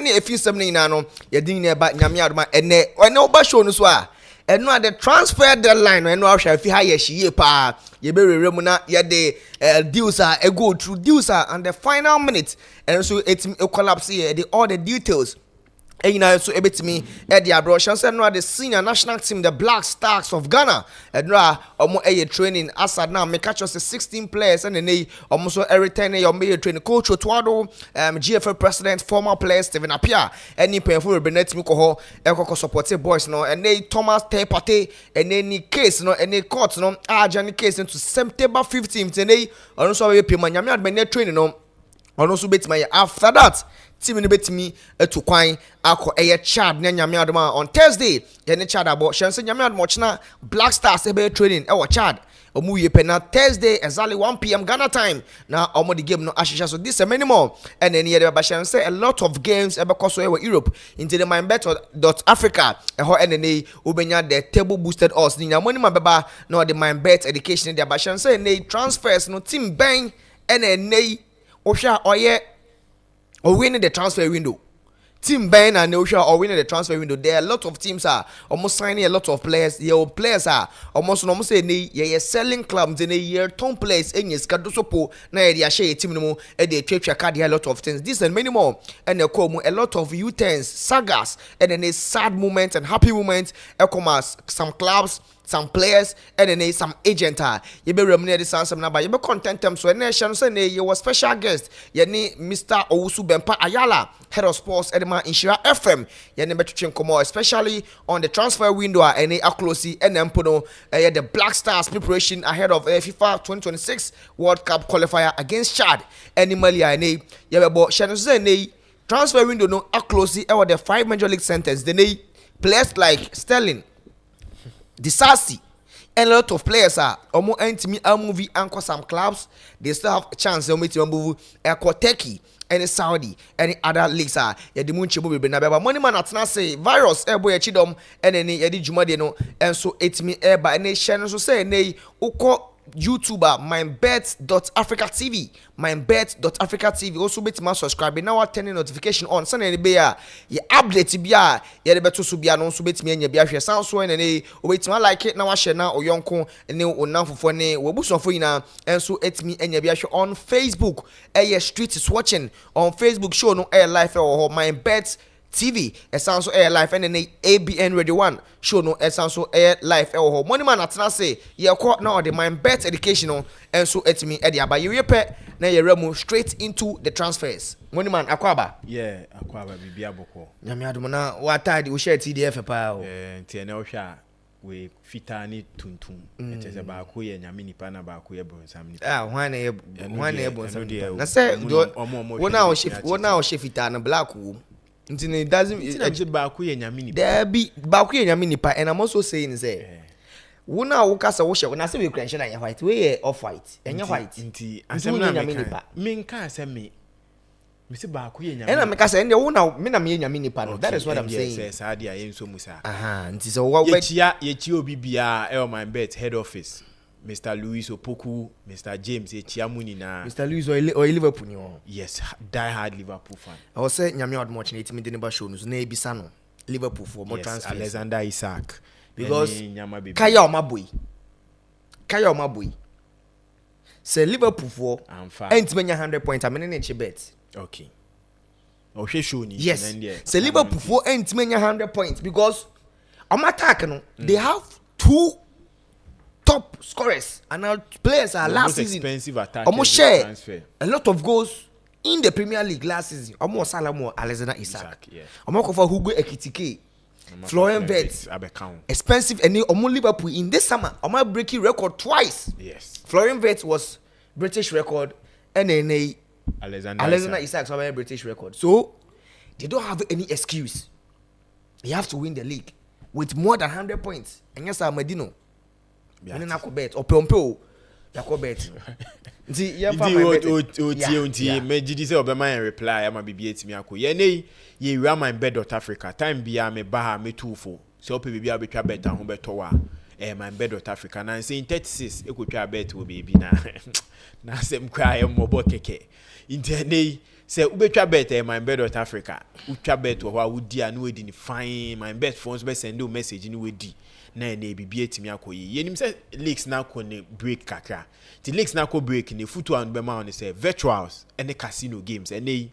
ne efi sem ne ina no ye din ne ba nyame adoma ene oba show no so a eno at the transfer deadline no eno ahwa fi ha ye hie pa ye be rere mu na ye de deals are go through deals are and the final minute and so it collapse here all the details. And you know, so ebetimi the abroad say no the senior national team the Black Stars of Ghana and omo training as now me catch us 16 players and then almost so every 10 your me training coach Otwado GFL president former player Stephen Apia any painful Benet mi ko ho e support boys no and they Thomas Tepate and any case no any court no Johnny case into September 15th and they also we pay nyame admene training no also bet my after that team ni betimi etu kwan akọ Chad na nyame adoma on Thursday ye ne Chad abo shense nyame adoma china Black Stars ebe training Chad omu ye pena Thursday exactly 1 p.m. Ghana time na omo the game no ashisha so this many more and then ye ba shense a lot of games ebe koso Europe into the MYBET.AFRICA NNA ubenya the table boosted odds ni nyamoni mabeba no the MYBET education the ba shense ne transfers no team bang NNA ohwa oye or winning the transfer window. Team Ben and Osha or winning the transfer window. There are a lot of teams are almost signing a lot of players. Your players are almost say ye selling clubs in a year ton players in your Skadusopo na ya share team no and they trade card a lot of things. This and many more. And a lot of U-turns, sagas, and then a sad moment and happy moment. Some clubs, some players, and then some agent. You be remunerated some number. You be content them so nation say you was special guest. You need Mr. Owusu Bempa Ayala, head of sports Edema Inshira FM. You need better change come especially on the transfer window and a closely and then the Black Stars preparation ahead of FIFA 2026 World Cup qualifier against Chad. Animally and you be say transfer window no closely over the 5 major league centers. They players like Sterling, Disasi, and a lot of players are almost entity movie anchor some clubs. They still have a chance to move Turkey and Saudi and other leagues are the Munchi will be never money man at say virus boy chidom and any Jumadino and so it's me air by nation so say nay uko YouTuber MYBET.AFRICA TV MYBET.AFRICA TV also bet my subscribe now turning notification on send any bear ye update bia ye the beto so bia no so bet me nya bia hwe sound so any wait my like it now share now oyonko ene onamfofo ne wobusofo ina and so et me nya bia hwe on Facebook street is watching on Facebook show no air live or MYBET TV sounds so air live and then ABN Radio 1 show no sounds so air live or money man atna say ye call now the MYBET educational and so et me edia ba you pe na ye remu straight into the transfers money man akwaba bibia boko nyame adom na watade wo share TDF pa o ntia na wo hwa we fitani tuntum etese ba ko ye nyame nipa na ba ko ye bronsam nipa hwan na bronsam na say wona o shefita na black wo It doesn't. It's Baku and Yamini. There be Baku and Yamini, and I'm also saying, say, Wuna Wukasa Washer, when I say we crench and white, we off white, and you're white. Indeed, I say, Minka send me. Mr. Baku and I'm saying, the Wuna Minamina Yamini panel. That is what I'm saying. Yes, I am so musa. And so what yet you BBR, MYBET head office. Mr. Louis Opoku, Mr. James Chiamuni na Mr. Louis or Liverpool. Yes, die hard Liverpool fan. I was saying Nyame od much need to neighbor show no Bisano Liverpool for more transfer. Alexander Isaac because Kaya Maboy say Liverpool for ain't many 100 points. I mean bet. Okay. Show yes. Say Liverpool for ain't many 100 points because on attack no they have two top scorers and our players are last season expensive attack almost share a lot of goals in the Premier League last season almost Salamo Alexander Isak almost for Hugo Ekitike Florian Wirtz expensive and almost Liverpool in this summer almost breaking record twice. Yes, Florian Wirtz was British record and then Alexander Isak was British record, so they don't have any excuse. They have to win the league with more than 100 points and yes Medino na ko bet opompo ya ko bet nti ya fa o me gidi say obema reply am bibia etimi akọ ye nei ye wia MYBET.AFRICA time bia me ba ha me tufo so ope bibia betwa bet ho beto wa MYBET.AFRICA na say 36 ekotwa bet wo baby na sem kwa ye mobo keke nti nei say ubetwa bet MYBET.AFRICA utwa bet wo a wodi a no wedi ni fine MYBET phones be send you message ni wedi na na bibia etimi akoyi yenim say leaks na ko ne break kakra the leaks na ko break ne futu an be ma on say virtuals and the casino games and they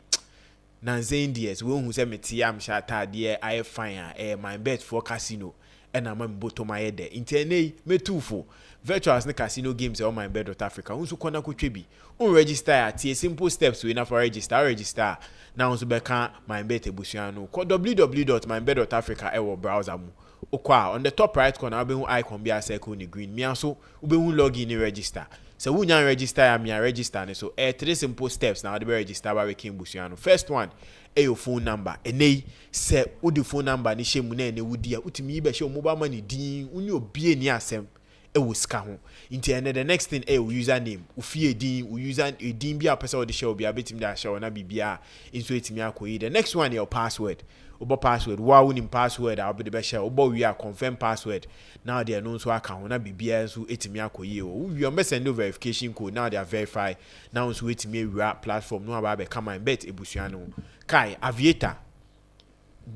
nanze indies we hu say meti am sha atade I fine MYBET for casino and am bottom my head there intene metufo virtuals ne casino games on MYBET.AFRICA unso kona ko twebi un register at simple steps we na for register now unso be kan MYBET ebusuano ko www.MYBET.AFRICA e browser mu okwa on the top right corner we hu icon be a circle ni green me also we hu login ni register so we nya register am ya register ne so three simple steps now the register ba we kin busuano first one your phone number enei say wo the phone number ni shemu na ene wudi a utimi be she mobile money din uni obie ni asem e wo ska ho inti ene the next thing username ufie din user din bia person wo de share obi abetim da share na bibia inso etimi akoyi the next one your password obo password wa unim password a obi de be share obo wi a confirm password now they no so aka ho na bibia enso etimi akoyi o wi on be send verification code now they are verify now so etimi wi platform no aba be come and bet ebusuano kai aviator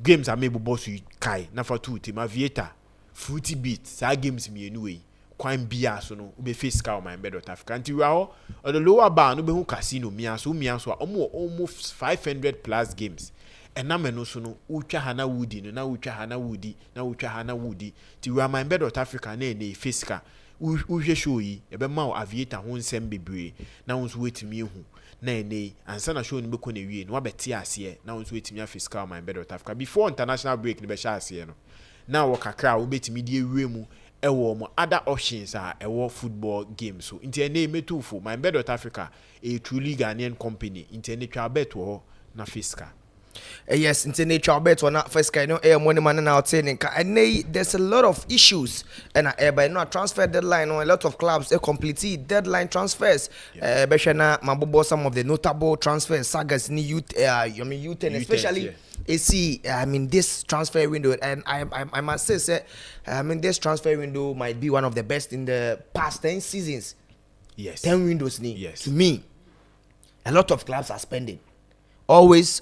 games are maybe boss you kai na for two team aviator fruity beat sa games me anyway kwan bia so no be face ka MYBET.AFRICA anti we are on the lower bar no be hu casino me so almost 500 plus games and na me no so no utwa hana wudi no na utwa hana wudi na utwa hana wudi ti we are MYBET.AFRICA na na face ka uhwe show yi e be ma aviator ho nsem bebre na wonso wetimi hu na ene ansa na show ni beko na wie no abeti ase na wonso wetimi afiscal MYBET.AFRICA before international break ni be sha ase no na wo kakra wo betimi die wie mu ewo mo other options a ewo football game so nti ene metufo MYBET.AFRICA a truly Ghanaian company nti ene twa bet wo na fiscal. Yes, international bet on that first kind of money man now saying and there's a lot of issues and by now transfer deadline on a lot of clubs complete deadline transfers. Beshana Mabobo some of the notable transfers sagas ni youth youth and especially AC this transfer window and I must say this transfer window might be one of the best in the past 10 seasons. Yes. 10 windows ni. Yes. To me a lot of clubs are spending. Always,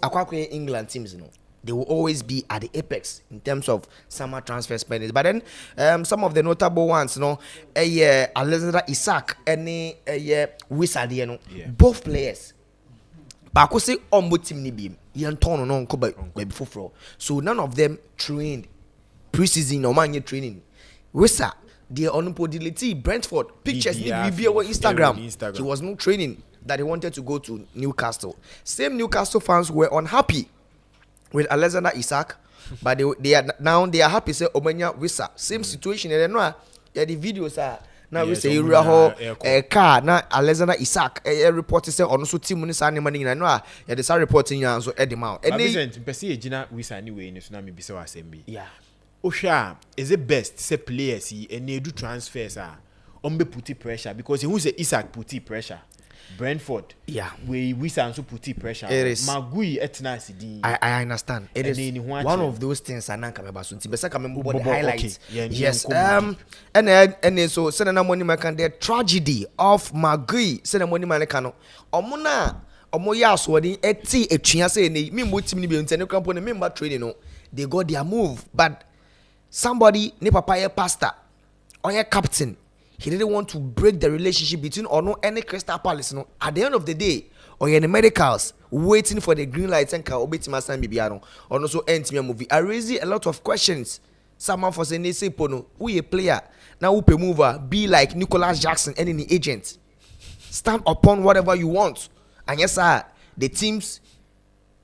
England teams, they will always be at the apex in terms of summer transfer spending. But then, some of the notable ones, Alexander Isak and Wissad, both players. But say on team ni beam, so none of them trained preseason or man training. Wissa, the unpodility Brentford pictures ni review on Instagram. He was not training. That he wanted to go to Newcastle. Same Newcastle fans were unhappy with Alexander Isak, but they are happy. Say Omanya Wissa. Same situation. And then the videos are now we say a car now Alexander Isak a reporter say on so team money money na no they start reporting ya so Eddie Mount. And Vincent person Gina Wissa anyway in so na me be say assembly. Yeah. Osha is it best say players and they do transfers on be put pressure because he who say Isak put pressure. Brentford, we also put pressure. It is Magui etna sidi. I understand. It is one of those things. I know come about soon. But come about the highlights. Yes. And so send na money man can the tragedy of Magui. Send na money man can. Omuna omoya so wadi eti etua say ni me mo team ni be ntene kampo ne member training no. They got their move, but somebody ne papa ye pastor or ye captain. He didn't want to break the relationship between or no any Crystal Palace. No, at the end of the day, or in the medicals waiting for the green light and car obey Tima San Bibiano or no so end me movie. I raise a lot of questions. Someone for saying they say Pono, who a player now who a mover be like Nicholas Jackson and any agent. Stand upon whatever you want. And yes, sir, the teams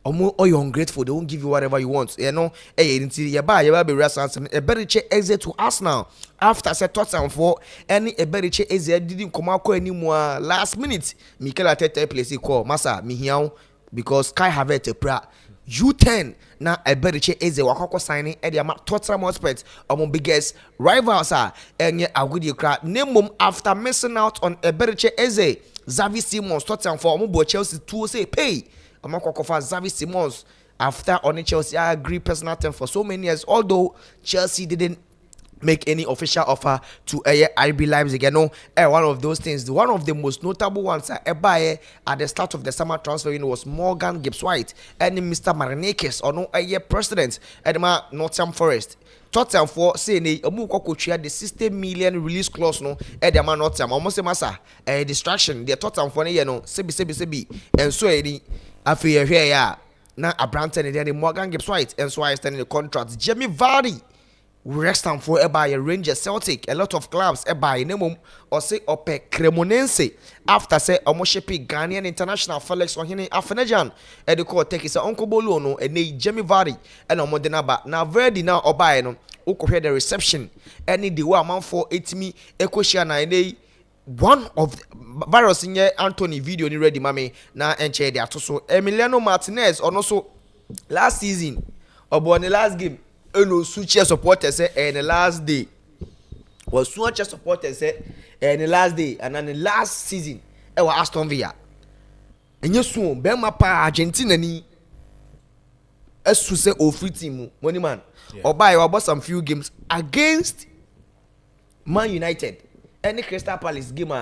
or you're ungrateful, they won't give you whatever you want. You know, until you buy be responsible. A better exit to Arsenal after set Tottenham for any a better exit didn't come out anymore last minute. Mikel Arteta place call Massa Mihiao because Kai Havertz a pra U10 now a better exit wakako signing at the Tottenham Hotspur among biggest rivals are and yet a good crowd name after missing out on a better exit Xavi Simons Tottenham for Mubo Chelsea to say pay. Amakokofa Xavi Simons after on Chelsea I agree personal term for so many years although Chelsea didn't make any official offer to RB Leipzig. You know, one of those things. One of the most notable ones at the start of the summer transfer window was Morgan Gibbs-White and Mr. Marinakis, or no president at Nottingham Forest. Tottenham for saying the 60 million release clause no at the man Nottingham almost a massa distraction. The Tottenham for sebi and so after here now a Branton and then Morgan Gibbs-White and so I stand in the contract. Jamie Vardy rest time for a Rangers, Celtic, a lot of clubs by name or say Ope Cremonense after say Omoshepi Ghanaian international Felix Ohene Afenajan and the court take his uncle Bolono and they Jamie Vardy and Omodenaba now Verdi now Obaino who hear the reception any the one for 8 me Ekoshiana and one of the virus in Anthony video ni ready mami na enche de atoso Emiliano Martinez or also last season or born the last game no such supporters say and the last day was such supporters say and the last day and then the last season e was Aston Villa and you soon be ma pa Argentina ni esu say o free team money man or buy or bought some few games against Man United any Crystal Palace game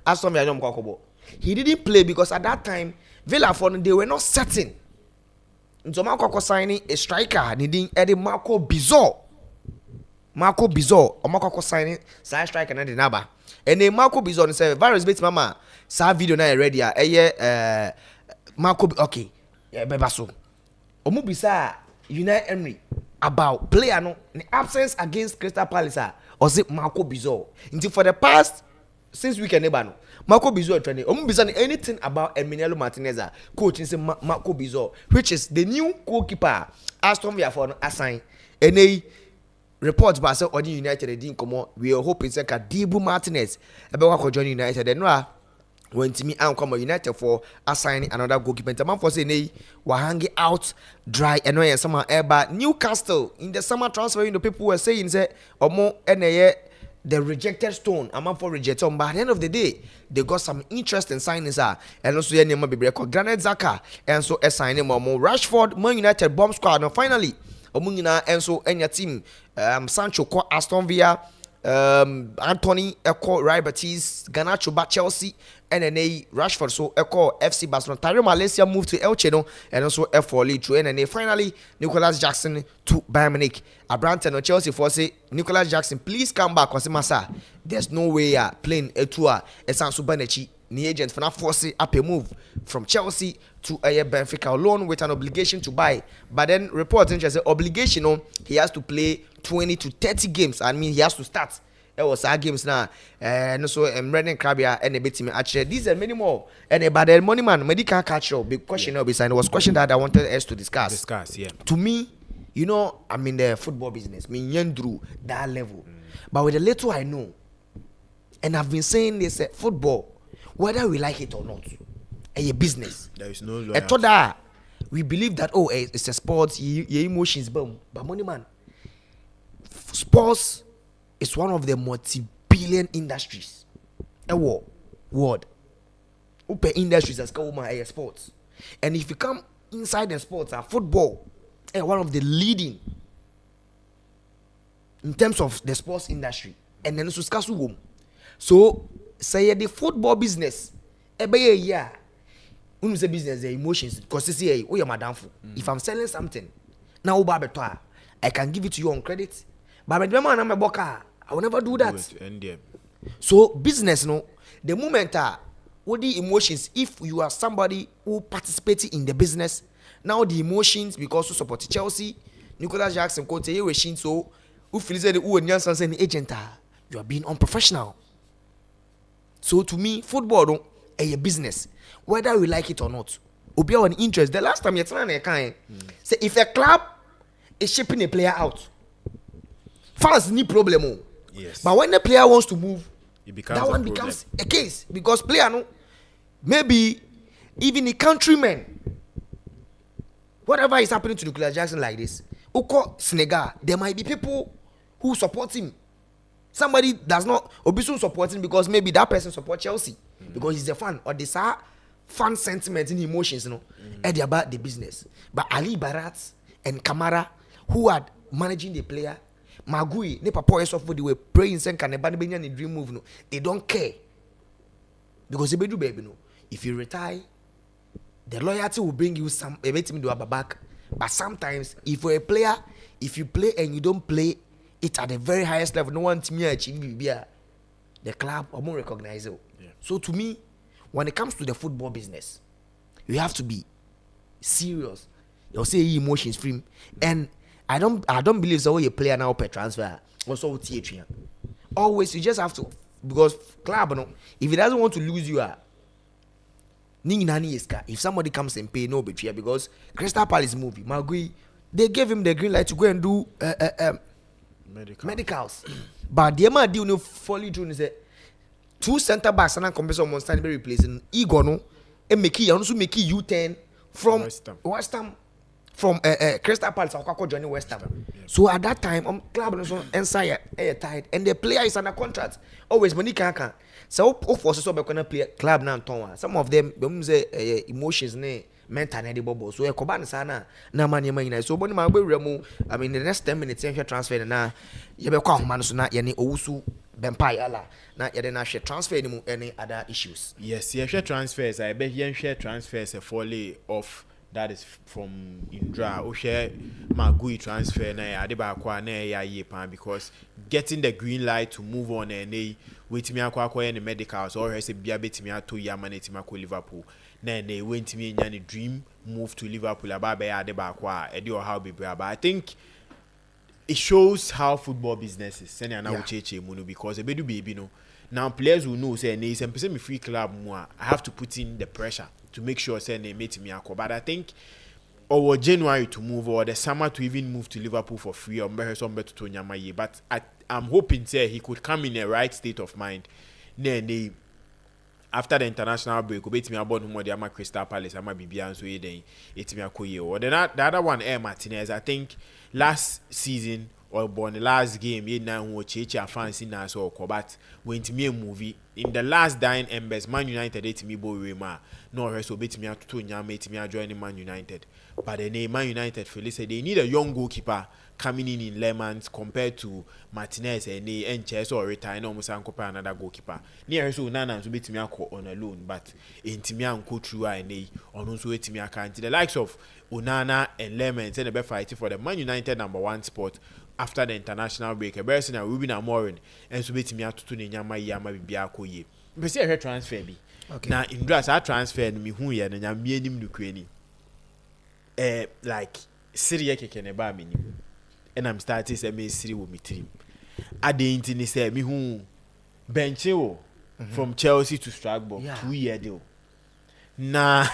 Aston Villa no kokobo he didn't play because at that time Villa for they were not certain. Nso Marco signing a striker needing Eddie Marco Bizot o Marco signing side striker na the naba and then Marco Bizot say virus bit mama sa video na ready Marco okay beba so omu bisa United Emery about player no the absence against Crystal Palace or say Marco Bizot until for the past since weekend no Marco Bizot training. Anything about Emiliano Martinez, coach is Marco Bizot, which is the new goalkeeper Aston Villa for assign. And they report by say Odi United didn't come on. We are hoping that Dibu Martinez about join United. And when to me and come United for assigning another goalkeeper. The man for saying they were hanging out dry and no summer air. But Newcastle in the summer transfer, the people were saying say or more the rejected stone, a man for rejected. But at the end of the day, they got some interest in signings. And also, your name will be Granit Xhaka, and so a signing more Rashford, Man United bomb squad. And finally, Omungina, and so any team, Sancho, Aston Villa, Anthony, Rai Betis, Garnacho, Chelsea, and then Rashford, so FC Barcelona. Tyrone Malaysia moved to Elche, and also F4 League to and then finally Nicholas Jackson to Bayern Munich. Branton or Chelsea for say Nicholas Jackson, please come back. Because Masa, there's no way playing a tour. It's Sansu Banechi, the agent for now force up a move from Chelsea to a Benfica loan with an obligation to buy. But then reports interest obligation he has to play 20 to 30 games. I mean he has to start. It was our games now, and so Brendan Krabia and a bit team actually these and many more. And but the money man, medical catch up. Big question beside was question that I wanted us to discuss. Yeah. To me, you know, I'm in the football business. Me through that level, but with the little I know, and I've been saying this: football, whether we like it or not, a business. There is no. I thought that we believe that it's a sport, your emotions, but money man, sports. It's one of the multi-billion industries. World. Open industries as come sports. And if you come inside the sports, football, one of the leading in terms of the sports industry. And then so say the football business, business, the emotions, because you see, oh, you're madam. If I'm selling something, now I can give it to you on credit. But I will never do that. So business, the moment what the emotions, if you are somebody who participated in the business, now the emotions because you support Chelsea, Nicholas Jackson, so who feels that who agent, you are being unprofessional. So to me, football a business, whether we like it or not. Obi an interest. The last time you say if a club is shipping a player out, fans need problem. Yes. But when the player wants to move, that one becomes a case because player maybe even a countryman, whatever is happening to Nicholas Jackson like this, Uko Senegal, there might be people who support him. Somebody does not Obisu support him because maybe that person supports Chelsea because he's a fan or this fan sentiment and emotions, and about the business. But Ali Barat and Kamara, who are managing the player, Magui, ne papa is off the way praying sen can the dream move no. They don't care. Because they do baby no. If you retire, the loyalty will bring you some a bit to have back. But sometimes if you're a player, if you play and you don't play it at the very highest level, no one to me achieve the club or more recognize it. Yeah. So to me, when it comes to the football business, you have to be serious. You'll say emotions free. And I don't believe so you player now per transfer. Also TH. Always you just have to, because club no, if he doesn't want to lose you if somebody comes and pay no betray, because Crystal Palace movie, Magui, they gave him the green light to go and do medicals. But the man deal no folly through say 2 center backs and compensate on stand be replacing Igor no and make you also make U10 from West Ham from Crystal Palace or joining West Ham. Yeah. So at that time club no inside tied and the player is under contract. Always money can. So forces so be gonna play club now ton. Some of them say emotions ne mental na the bubble. So e ko ban sana na man man so boni ma be remu. I mean the next 10 minutes you transfer na you be kwa homa so na ye ne owusu bempa yala na ye de na share transfer any other issues. Yes, you share transfers. I bet you share transfers a folly of that is from Indra. O share Magui transfer na ya de ba kwa na ya ye pan, because getting the green light to move on and wait me akwa in the medicals or say bia betimi ato ya maneti mako Liverpool na went me nya the dream move to Liverpool aba be ya de ba kwa e de how be bra. But I think it shows how football business is send na ucheche mu no, because e be do baby no. Now players will know say na some person me free club mu I have to put in the pressure to make sure say na mate me akwa. But I think or January to move, or the summer to even move to Liverpool for free, or some better to Nyamaye. But I'm hoping say he could come in a right state of mind. Then after the international break, we bet me about who the Crystal Palace, MYBET and so then it's me a or then the other one, Martinez. I think last season or born the last game, you know, watch a fancy now so but went to me a movie in the last dying embers. Man United ate me boy Rema. No rest bet me to Nyama me joining Man United. But the name Man United Philly said they need a young goalkeeper coming in Lemans compared to Martinez and the NHS or retire almost another goalkeeper. Near so Nana to beat me on a loan, but in Timia and coach through and on also it me account the likes of Onana and Lemons and the best fighting for the Man United #1 spot after the international break. A person and Ruben Amorim and so beat me out to Yama Biakoye. But see a transfer be. Okay. Now in dress I transferred me who ya and I'm meaning Ukraine. Like Syria can buy me, and I'm starting to me Syria with me team. I didn't say me who Benchio from Chelsea to Strasbourg 2 year deal. Nah,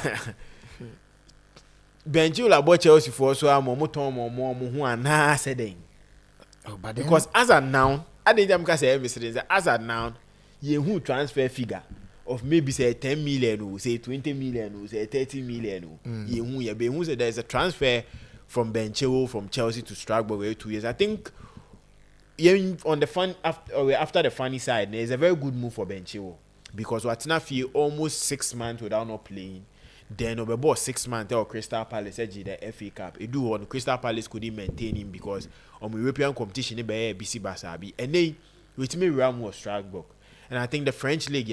Benchio la bought Chelsea for so I'm more who are na saying. Because as a noun, I didn't say everything. As a noun, you who transfer figure of maybe say 10 million or say 20 million or say 30 million. Who say there's a transfer from Bencheo from Chelsea to Strasbourg 2 years. I think on the fun after the funny side, there's a very good move for Bencheo, because Watina feel almost 6 months without not playing. Then over about 6 months or Crystal Palace the FA Cup. It do on Crystal Palace couldn't maintain him because on European competition be BC Basabi and they with me Ram was Strasbourg. And I think the French league,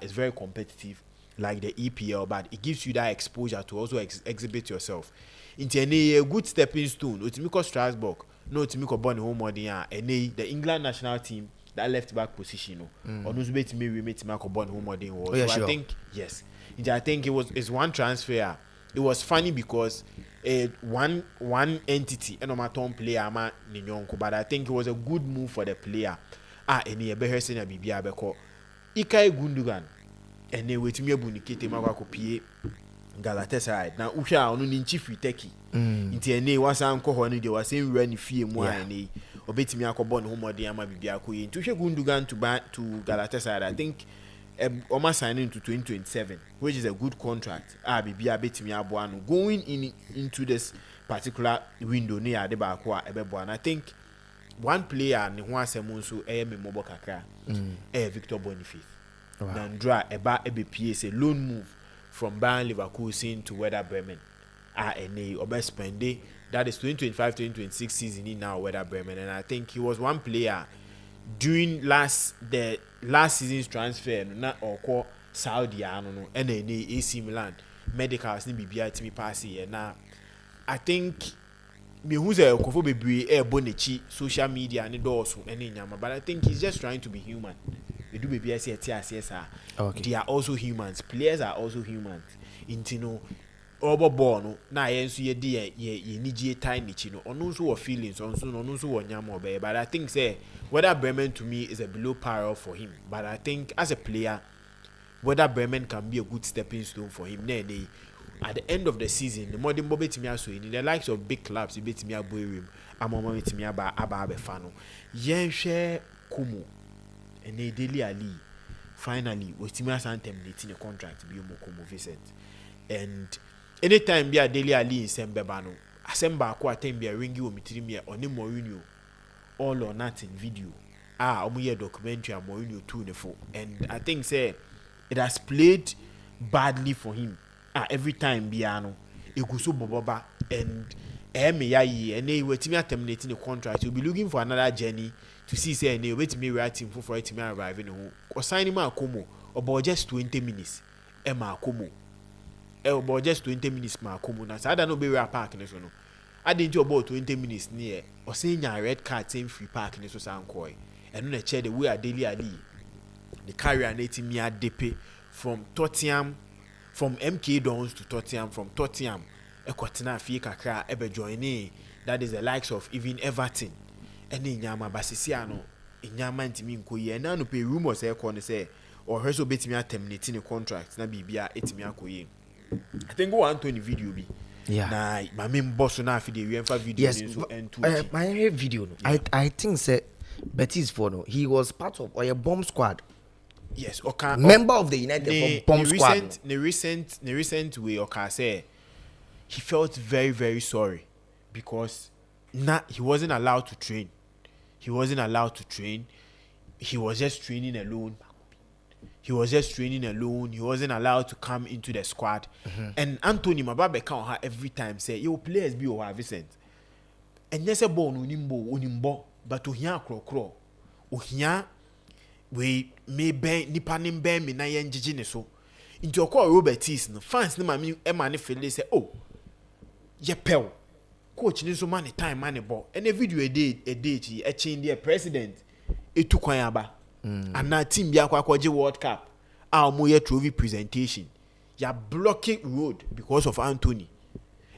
is very competitive, like the EPL, but it gives you that exposure to also exhibit yourself. Into a good stepping stone. Utimiko Strasbourg, no Utimiko Bonnie home and the England national team, that left back position. Or no bet me we met Marco Bonnie home was. So I think yes. I think it's one transfer. It was funny because one entity and my top player but I think it was a good move for the player. Any a better senior Bibia Beko Ikai Gundogan and they wait me a bunikete Mawako Galatasaray. Now Usha on in chief Teki. Into a name was uncle honey, they were saying Renny Fee Moine or bet me a cobon home or the Amabiaku into Gundogan to Galatasaray. I think almost signing to 2027, which is a good contract. Bibia bet me a boan going into this particular window near the Bakwa Ebebo. I think one player ni ho asem nso me mobo kakra Victor Boniface Nandra eba ebepie say loan move from Bayern Leverkusen to Werder Bremen ene obe spend that is 2025-2026 season in now Werder Bremen, and I think he was one player during the last season's transfer na or Saudi and then AC Milan medicals ni bibia timi pass here na I think me who's a kofo bebre e bonichi social media and also any nyama, but I think he's just trying to be human. We do baby say TSS they are also humans, players are also humans intino obo born na yenso ye de ye nige tiny chino ono so wo feelings ono so wo nyama obe, but I think say whether Bremen to me is a below par for him, but I think as a player whether Bremen can be a good stepping stone for him at the end of the season the modern bobe timia so in the likes of big clubs you bet me aboy room amoma timia aba fano yen hwe Kumu and Dele Ali finally was timia san terminating the contract bi mo Kumu Vincent, and anytime be a Dele Ali in sembeba no asemba ko atem be ringi wo mitiri oni Mourinho all or nothing video omo ye documentary Mourinho 2 ne fo, and I think say it has played badly for him. Every time Biano, Igusu Boboba, and Yayi, and they were terminating the contract. You'll be looking for another journey to see, say, and they wait me writing for it to arrive in home, or signing my Kumu, about just 20 minutes. Emma Kumu, about just 20 minutes, my Kumu. I don't know, be where parking is. I didn't do about 20 minutes near, or saying a red card saying free parking is so coy, and then I check the way a Dele Ali, the carrier and 80 me at Depe from Tottenham. From MK Dons to Tottenham, from Tottenham, Ekwatina Fie Kakra ebe joining. That is the likes of even Everton. And in Yama Basisiano, in Yama ntimi nkoye. And now no pay rumors say, or her so bet me at terminating the contract. Na bibia etimi akoye. I think go Anthony video be. Yeah. Na my main boss na fi the UEFA video. Yes. My video. No. Yeah. I think say Betis for no. He was part of or a bomb squad. Yes, okay. Member of the United bomb squad. The recent way okay say he felt very very sorry because he wasn't allowed to train. He was just training alone. He wasn't allowed to come into the squad. And Anthony Mababe count her every time say you players be or Vincent. And yes a ball unimbo but to hear cro ohia we may be nipanim be me na yen gigi ne so into your call Robertis no fans no mami e ma ne feel say oh ye pew coach ni so man time man ball and a video a day e change the president e tu kwan aba and na team bi akwaje World Cup mo ye trophy presentation ya blocking road because of Anthony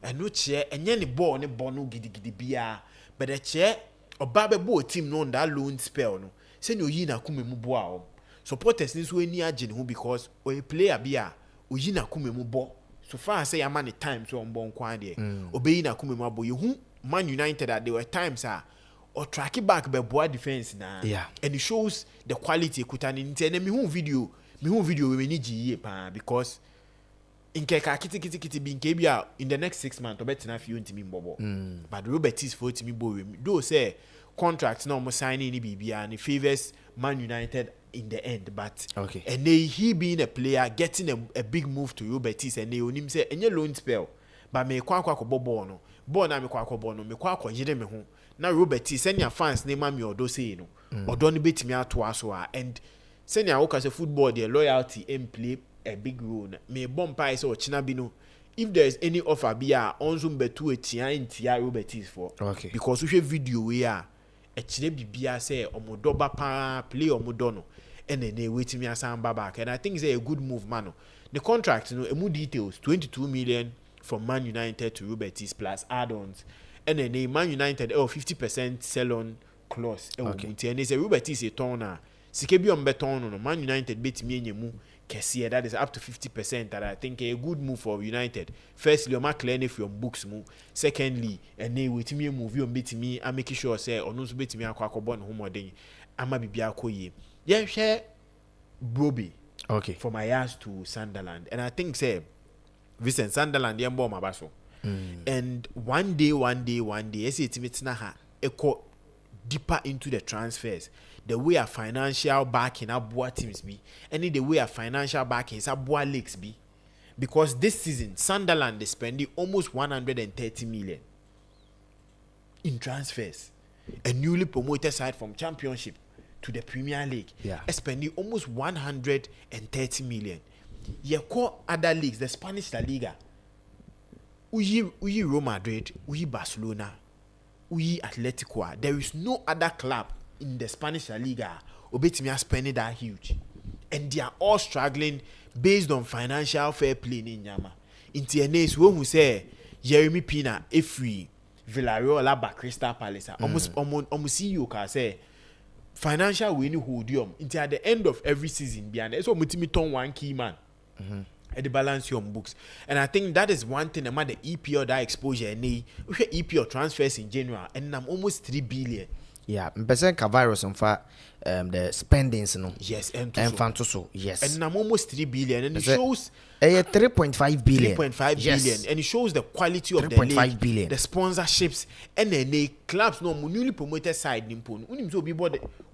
and no chair enye ne ball no gidigidi bia but the chair obabe bo team no that loan spell no say no yi na kume mu bo a supporters ni so ani age ne ho because o player bia o yi na kume mu bo so far say ya man time so on bon kwan de obeyi na kume mu abo ye hu Man United that there were times or track it back by boa defense na and it shows the quality kutani nti me hu video we ni giye pa because in keka kiti bi nke bia in the next 6 months obetina fi ntimi mbobo but Robertis for timi bo we do say contract no mo signing ni bibia and favors Man United in the end, but and he being a player getting a big move to Robertis and they onim say enye loan spell but me kwa ball no ball na me kwa ball no me kwa yire me ho na Robertis senior fans na ma me odo say no odo no betimi ato aso a and senior wo ka say football the loyalty and play a big role me bomb pie say o china bi no if there is any offer be onzo betu etia intia Robertis for because we video we a chire bibia say omodoba pa play omodo no and then they wait me asan back and I think it's a good move man. The contract emu details 22 million from Man United to Robertis plus add-ons and then they Man United 50% sell on clause and they say Robertis a turner sikebi on beton no Man United bet me nyemu kesiye that is up to 50% that I think a good move for United. Firstly, o clear if your books mu. Secondly, and they wait me move you bet me and make sure say or no bet me akwa no homo den ama bibia akoye. Yeah, share Probable. For my ass to Sunderland. And I think say Vincent Sunderland yembo mabaso. And one day, ese timetina ha eko deeper into the transfers. The way a financial backing abua teams be, and the way a financial backing is abua leagues be. Because this season Sunderland is spending almost 130 million. in transfers. A newly promoted side from Championship to the Premier League, spending almost 130 million. You call other leagues, the Spanish La Liga, uyi Real Madrid, uyi Barcelona, uyi Atletico. There is no other club in the Spanish La Liga obetimi spending that huge, and they are all struggling based on financial fair play in Nyama. In TNA's when we say Jeremy Pina, Efri, Villarreal, Alaba, Crystal Palace, almost CEO can say financial winning hodium until at the end of every season behind it. So mutimi turn one key man at the balance your books. And I think that is one thing about the EPL that exposure and EPL transfers in general, and I'm almost 3 billion. Yeah, percent virus on the spendings, no. Yes, and Fantoso, yes. And I'm almost 3 billion, and it shows 3.5 billion. 3.5 billion, and it shows the quality of the league, billion. The sponsorships, and then the clubs no newly promoted side nimpon. Unim so be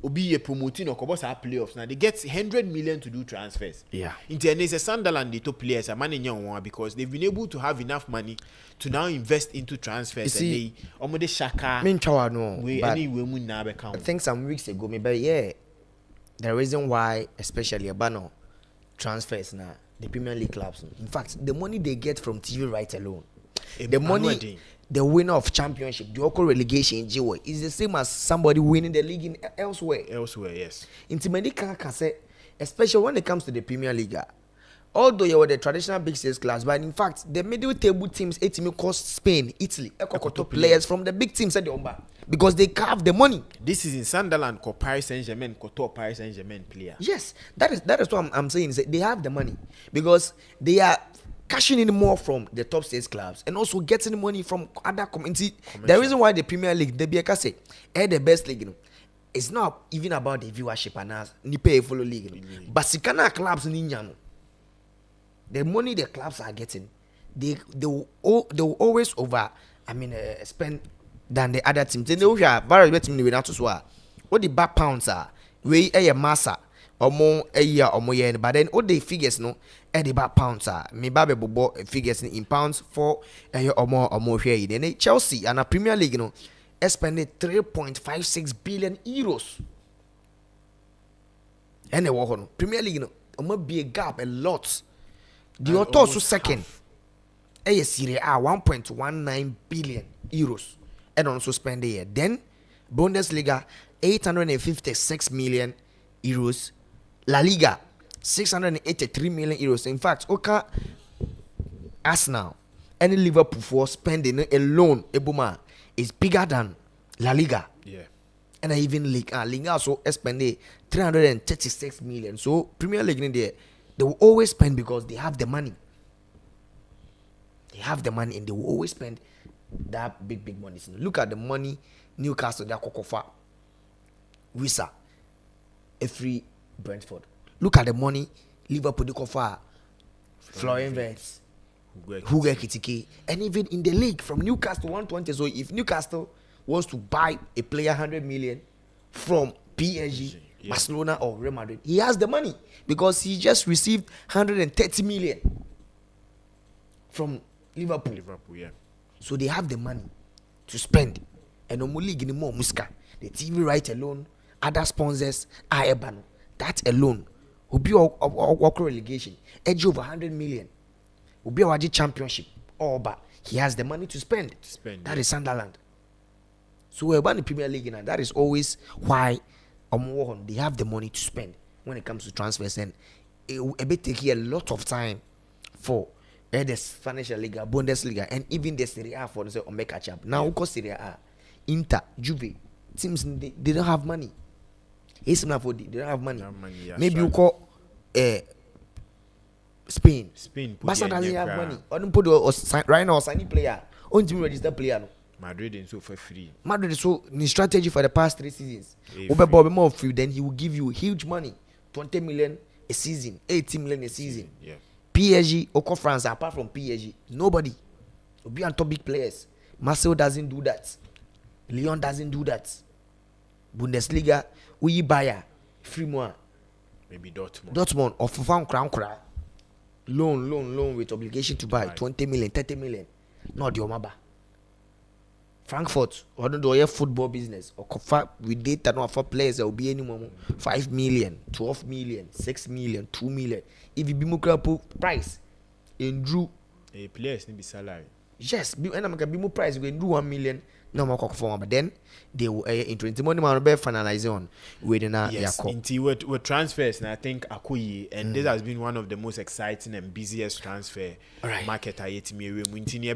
obi promoting or kobos our playoffs now. They get 100 million to do transfers. Yeah. There's a Sunderland they top players are managing one because they've been able to have enough money to now invest into transfers. You see, and they shaka. I think some weeks ago, maybe the reason why, especially Abano transfers now, the Premier League clubs. In fact, the money they get from TV rights alone, the money, the winner of championship, the local relegation in GWA is the same as somebody winning the league in elsewhere. Elsewhere, yes. Intimate can say, especially when it comes to the Premier League. Although you were the traditional big six class, but in fact, the middle table teams, cost Spain, Italy, players from the big teams at the Omba because they carve the money. This is in Sunderland, Paris Saint-Germain, Paris Saint-Germain player. Yes, that is what I'm saying. Is that they have the money because they are cashing in more from the top six clubs and also getting money from other community. The reason why the Premier League, the BK the best league, it's not even about the viewership and us. Ni pay follow league, but Sikana clubs in India. The money the clubs are getting, they will always spend than the other teams. They know here, very betting without us. What the back pounds are, we a massa or more a year or more year, but then all the figures no, the back pounds are. Me baby bobo figures in pounds for a year or more here. Then Chelsea and a Premier League spending 3.56 billion euros. And the Premier League might be a gap a lot. The author second, a Serie A 1.19 billion euros, and also spend a year. Then Bundesliga 856 million euros, La Liga 683 million euros. In fact, Oka Arsenal and Liverpool for spending alone, Ebuma is bigger than La Liga. Yeah, and even Liga also spend 336 million. So Premier League in there. They will always spend because they have the money. They have the money and they will always spend that big money. So look at the money Newcastle, they are Kokofa, Wisa, Efri, Brentford. Look at the money Liverpool, they Kofa, Florian Wirtz, Hugo Kitike, and even in the league from Newcastle 120. So if Newcastle wants to buy a player 100 million from PSG, Barcelona or Real Madrid, he has the money because he just received 130 million from Liverpool. Yeah. So they have the money to spend. And no more league anymore, Muska. The TV right alone, other sponsors, Aebano. That alone will be a relegation. Edge over 100 million. Will be our championship. But he has the money to spend. That is Sunderland. So we're about the Premier League and that is always why they have the money to spend when it comes to transfers, and it will take a lot of time for the Spanish Liga, Bundesliga, and even the Serie A for the make catch up. Now, because Serie A, Inter, Juve teams they don't have money. It's not for they don't have money. Maybe you call Spain. Barca doesn't have money. Or don't put right now signing player. On team register player. No. Madrid is so for free. Madrid is so the strategy for the past 3 seasons. More free, then he will give you huge money, 20 million a season, 80 million a season. Yeah. PSG, Oko France, apart from PSG, nobody will be on top big players. Marseille doesn't do that. Lyon doesn't do that. Bundesliga, we buy free more. Maybe Dortmund. Dortmund or Fufan Crown. Loan with obligation to buy 20 million, 30 million. Not the Omaba. Frankfurt, or do your football business or with data no for players that will be any more 5 million, 12 million, 6 million, 2 million. If you be more price in Drew, a players need be salary. yes, and I'm gonna be more price we do 1 million. No more cock form, but then they will in 20 money man be finalize on within a yes. Into with transfers, and I think Akuyi, and this has been one of the most exciting and busiest transfer market I yet me. Into near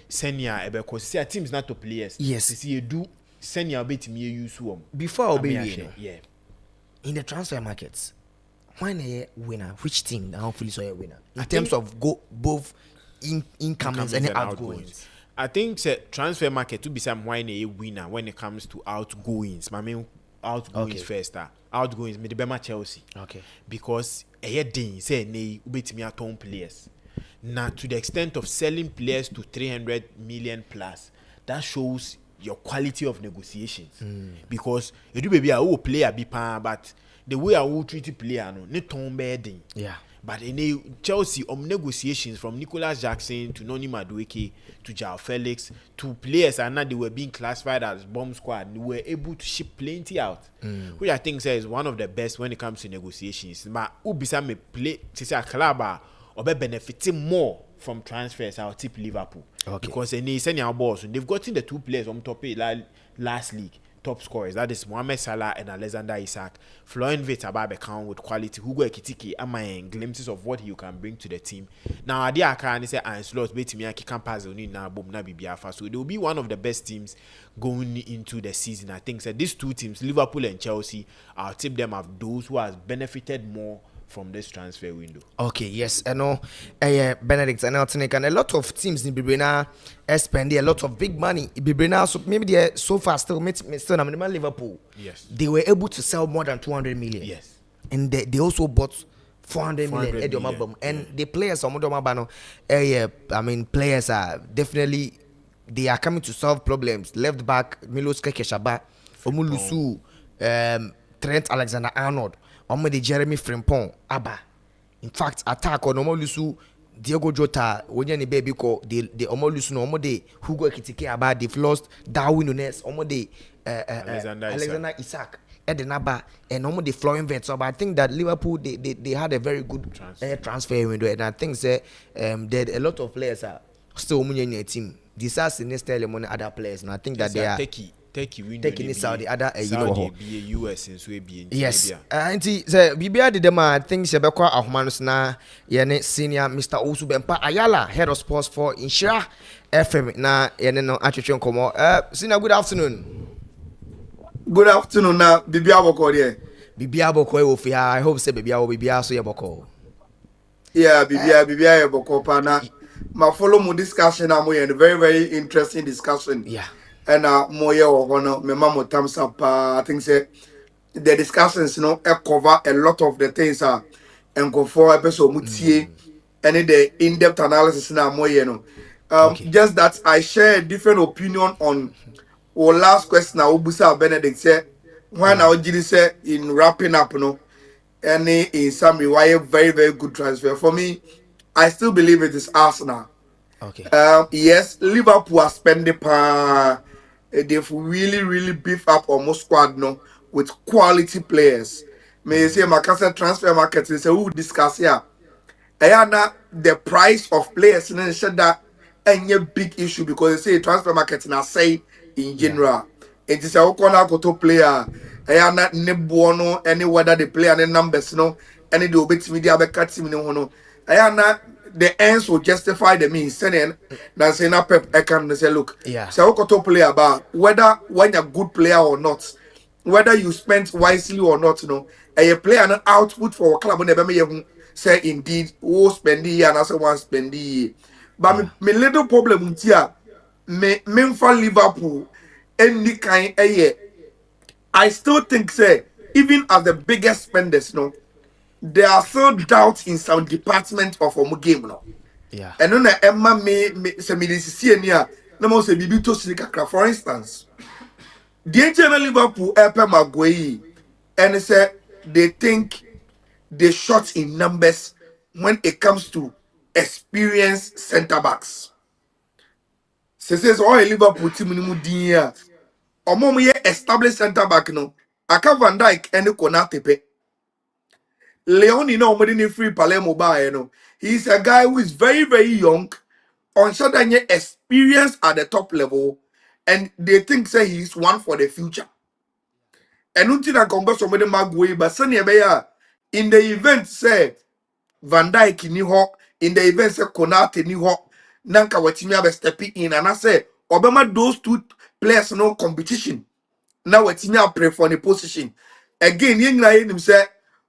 senior because teams not to players. Yes, see you do senior bit me use one before obey. Yeah, in the transfer markets, when a winner, which team now hopefully so a winner in terms of go both incomings and outgoings. I think the transfer market to be some wine a winner when it comes to outgoings. I mean outgoings first. Outgoings me the Bema Chelsea. Okay. Because a day say nay ubet me at home players. Now to the extent of selling players to 300 million plus, that shows your quality of negotiations. Because you do baby a player be pan, but the way I will treat a player no ne ton bedding. Yeah. But in Chelsea, negotiations from Nicolas Jackson to Noni Madueke to Joao Felix to players and now they were being classified as bomb squad. They were able to ship plenty out, which I think is one of the best when it comes to negotiations. But Ubisa may play to say a club or be benefiting more from transfers. I'll tip Liverpool because they send our balls and they've gotten the two players on top last league. Top scorers, that is Mohamed Salah and Alexander Isak. Florian Wirtz about account with quality. Hugo Ekitike and glimpses of what he can bring to the team. Now, Adi Akani say and slots bet me can pass on now boom na bibiafa. So they will be one of the best teams going into the season. I think these two teams, Liverpool and Chelsea, I'll tip them as those who has benefited more from this transfer window. Okay, yes, I know. Benedict and Altinic and a lot of teams in Bibrina spending a lot of big money. Bibrina, so maybe they so far still Liverpool. Yes, they were able to sell more than 200 million. Yes, and they also bought 400 million. And the players are I mean, players are definitely they are coming to solve problems. Left back Milos Kekeshaba, Omulusu, Trent Alexander-Arnold. The Jeremy Frimpong, Abba. In fact, attack on Omolusu, Diego Jota, when you baby call the Omolusu, no de Hugo Ekitike Abba, they've lost Darwin Nunes, the Alexander Isak, Edenaba, and the Florian Wirtz. So, but I think that Liverpool they had a very good transfer window, and I think that a lot of players are still in your team. These are sinister other players, and I think that they are. Taking this out the other US and so yes. And the Bibia did them I think Sebekwa Ahmanus na yene senior Mr. Osu Bempa Ayala, head of sports for Inshira FM na yene no atwetwe nkomo. Senior, good afternoon. Good afternoon na Bibia Boko there. Bibia Boko ofi ha. I hope say Bibia so ye Boko. Yeah, Bibia Boko pana. Ma follow my discussion am a very very interesting discussion. Yeah. And Moya or no, my mama thumbs up. I think say the discussions, cover a lot of the things and go for episode mutie and the in-depth analysis now Moya just that I share a different opinion on our last question. Ubusa Benedict said when I did say in wrapping up, and in summary, why a very very good transfer for me. I still believe it is Arsenal. Okay. Yes, Liverpool are spending they've really beefed up almost squad with quality players. May say Macassa transfer market is who discuss here. Ayana the price of players and said that any big issue because they say transfer market na say in general. It is a okona go to player. Ayana nebuono any whether the player and numbers any do bit media be cut team no. Ayana the ends will justify the means. Saying that saying Pep I can say look. Yeah. So to play about whether when you're a good player or not, whether you spend wisely or not, a player an output for a club never say indeed who spend the year and also one spend the year. But my little problem here, me for Liverpool any kind a year. I still think say even as the biggest spenders, there are still doubts in some department of our game Yeah. And then Emma me say me this here no more say bibi to sneaker for instance. The general Liverpool Epe Maguire and say they think they short in numbers when it comes to experienced centre backs. says all Liverpool team ni mu din a omo ye established center back no aka Van Dijk and Konate pe Leoni no omo ni free Palermo ba no he's a guy who is very very young on sudden experience at the top level and they think say he's one for the future and until I converse somebody magway but send in the event say Van Dijk ni ho in the event say Konate ni ho nanka watimi abe stepping in and I say obema those two players no competition now watimi pray for the position again yen na him say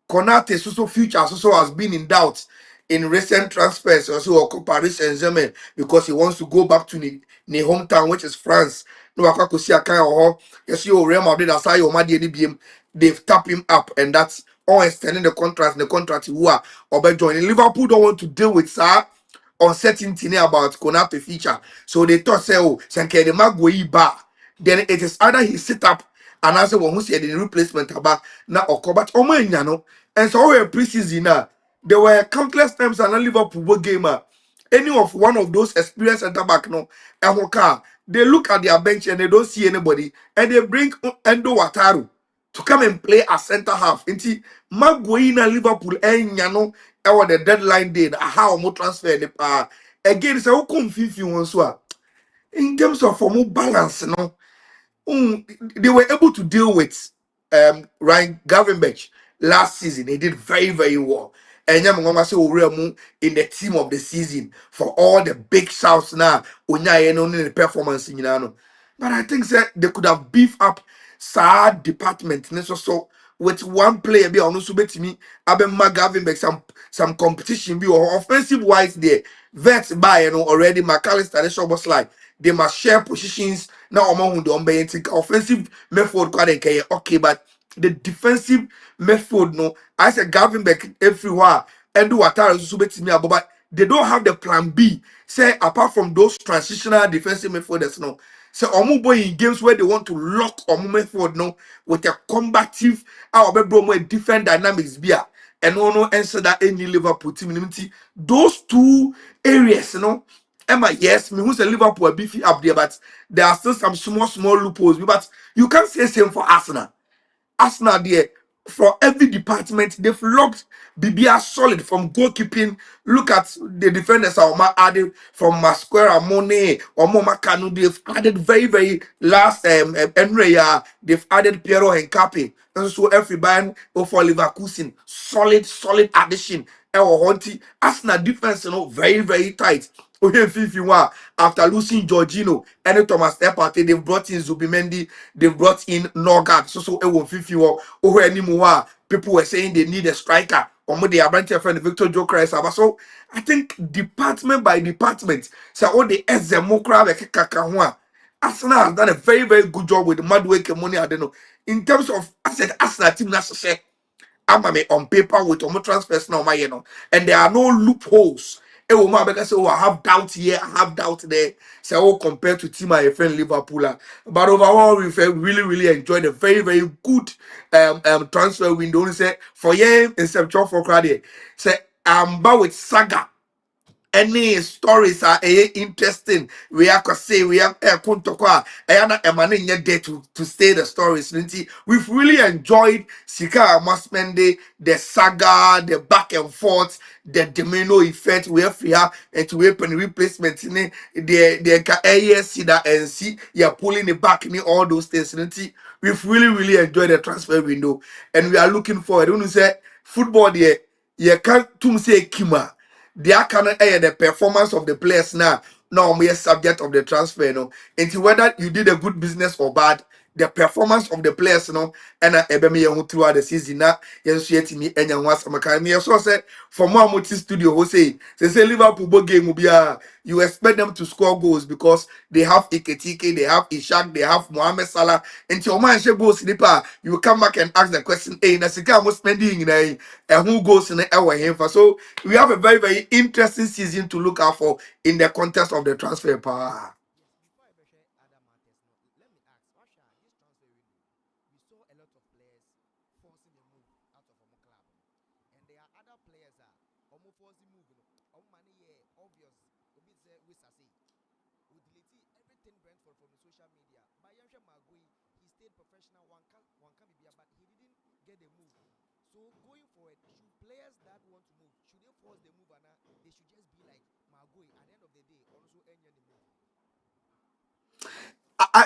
Konate so future so has been in doubt in recent transfers also or Paris Saint-Germain because he wants to go back to the hometown which is France no akako see akan ho yes you Real Madrid aside o made ni biem they've tapped him up and that's all extending the contract who are or joining Liverpool don't want to deal with sir uncertainty about Konate future so they thought say oh sanke the magwe ba then it is either he sit up and answer one who said the replacement about na okobat omo no and so we preseason now there were countless times in a Liverpool gamer any of one of those experienced center back no and they look at their bench and they don't see anybody and they bring Endo Wataru to come and play as center half. Inti Maguina Liverpool no the deadline day how more transfer the again so come 51 so in terms of more balance no they were able to deal with Ryan Gravenberch last season. He did very, very well. And Yamama say in the team of the season for all the big shouts now. Only the performance in Yano. But I think that they could have beefed up sad department so with one player be on to me Abema Gravenberch some competition be or offensive wise there. Vets by already McAllister the show was like they must share positions now among the offensive method quite okay, but the defensive method no I said Gravenberch everywhere and do what I to me about but they don't have the plan B say apart from those transitional defensive methods no so boy in games where they want to lock method no with a combative different dynamics be and no answer that any Liverpool team those two areas Emma, yes, me who's a Liverpool beefy up there, but there are still some small loopholes. But you can't say same for Arsenal. Arsenal there, for every department, they've locked BBR solid from goalkeeping. Look at the defenders are added from Masquera, Monet, or Moma Kanu. They've added very last Enreya. They've added Piero and Capi. And so everybody for Leverkusen, solid addition. Our Honti Arsenal defense, very tight. Okay, 51 after losing Jorginho and Thomas Partey, they've brought in Zubimendi, they've brought in Norgard. So it was 51 over anymore. People were saying they need a striker. Or they are branching friend Victor Jokeres. So I think department by department, so all the Ezemokra Kakahua. Arsenal has done a very good job with the Madwake money. I don't know. In terms of I said Arsenal team that's say I'm on paper with omo transfers now, and there are no loopholes. Say, oh, I have doubt here, I have doubt there. Say, oh, compared to team my friend Liverpool. But overall, we really enjoyed a very good transfer window. Say for year inception for credit. Say I'm back with saga. Any stories are interesting. We are say we are kuntokwa. Ayana emane there to stay the stories. We've really enjoyed Sika Masmende, the saga, the back and forth, the domino effect. We have here and to weapon replacement in the see that and see you're pulling it back in all those things. We've really enjoyed the transfer window and we are looking forward. When you say football, there you can't say Kima the account the performance of the players now we are subject of the transfer into whether you did a good business or bad the performance of the players and throughout the season yes yet me and was me so say for more multi studio who say Liverpool game will be you expect them to score goals because they have Iketike, they have Ishak, they have Mohamed Salah. Until your man goes slipper, you come back and ask the question, hey, Nasika was spending in and who goes in the hour here for so we have a very interesting season to look out for in the context of the transfer power. Brentford from the social media. But Yansha Magui, he stayed professional. One can be, but he didn't get the move. So going forward, should players that want to move, should they force the move, and they should just be like Magui at the end of the day, also end the move.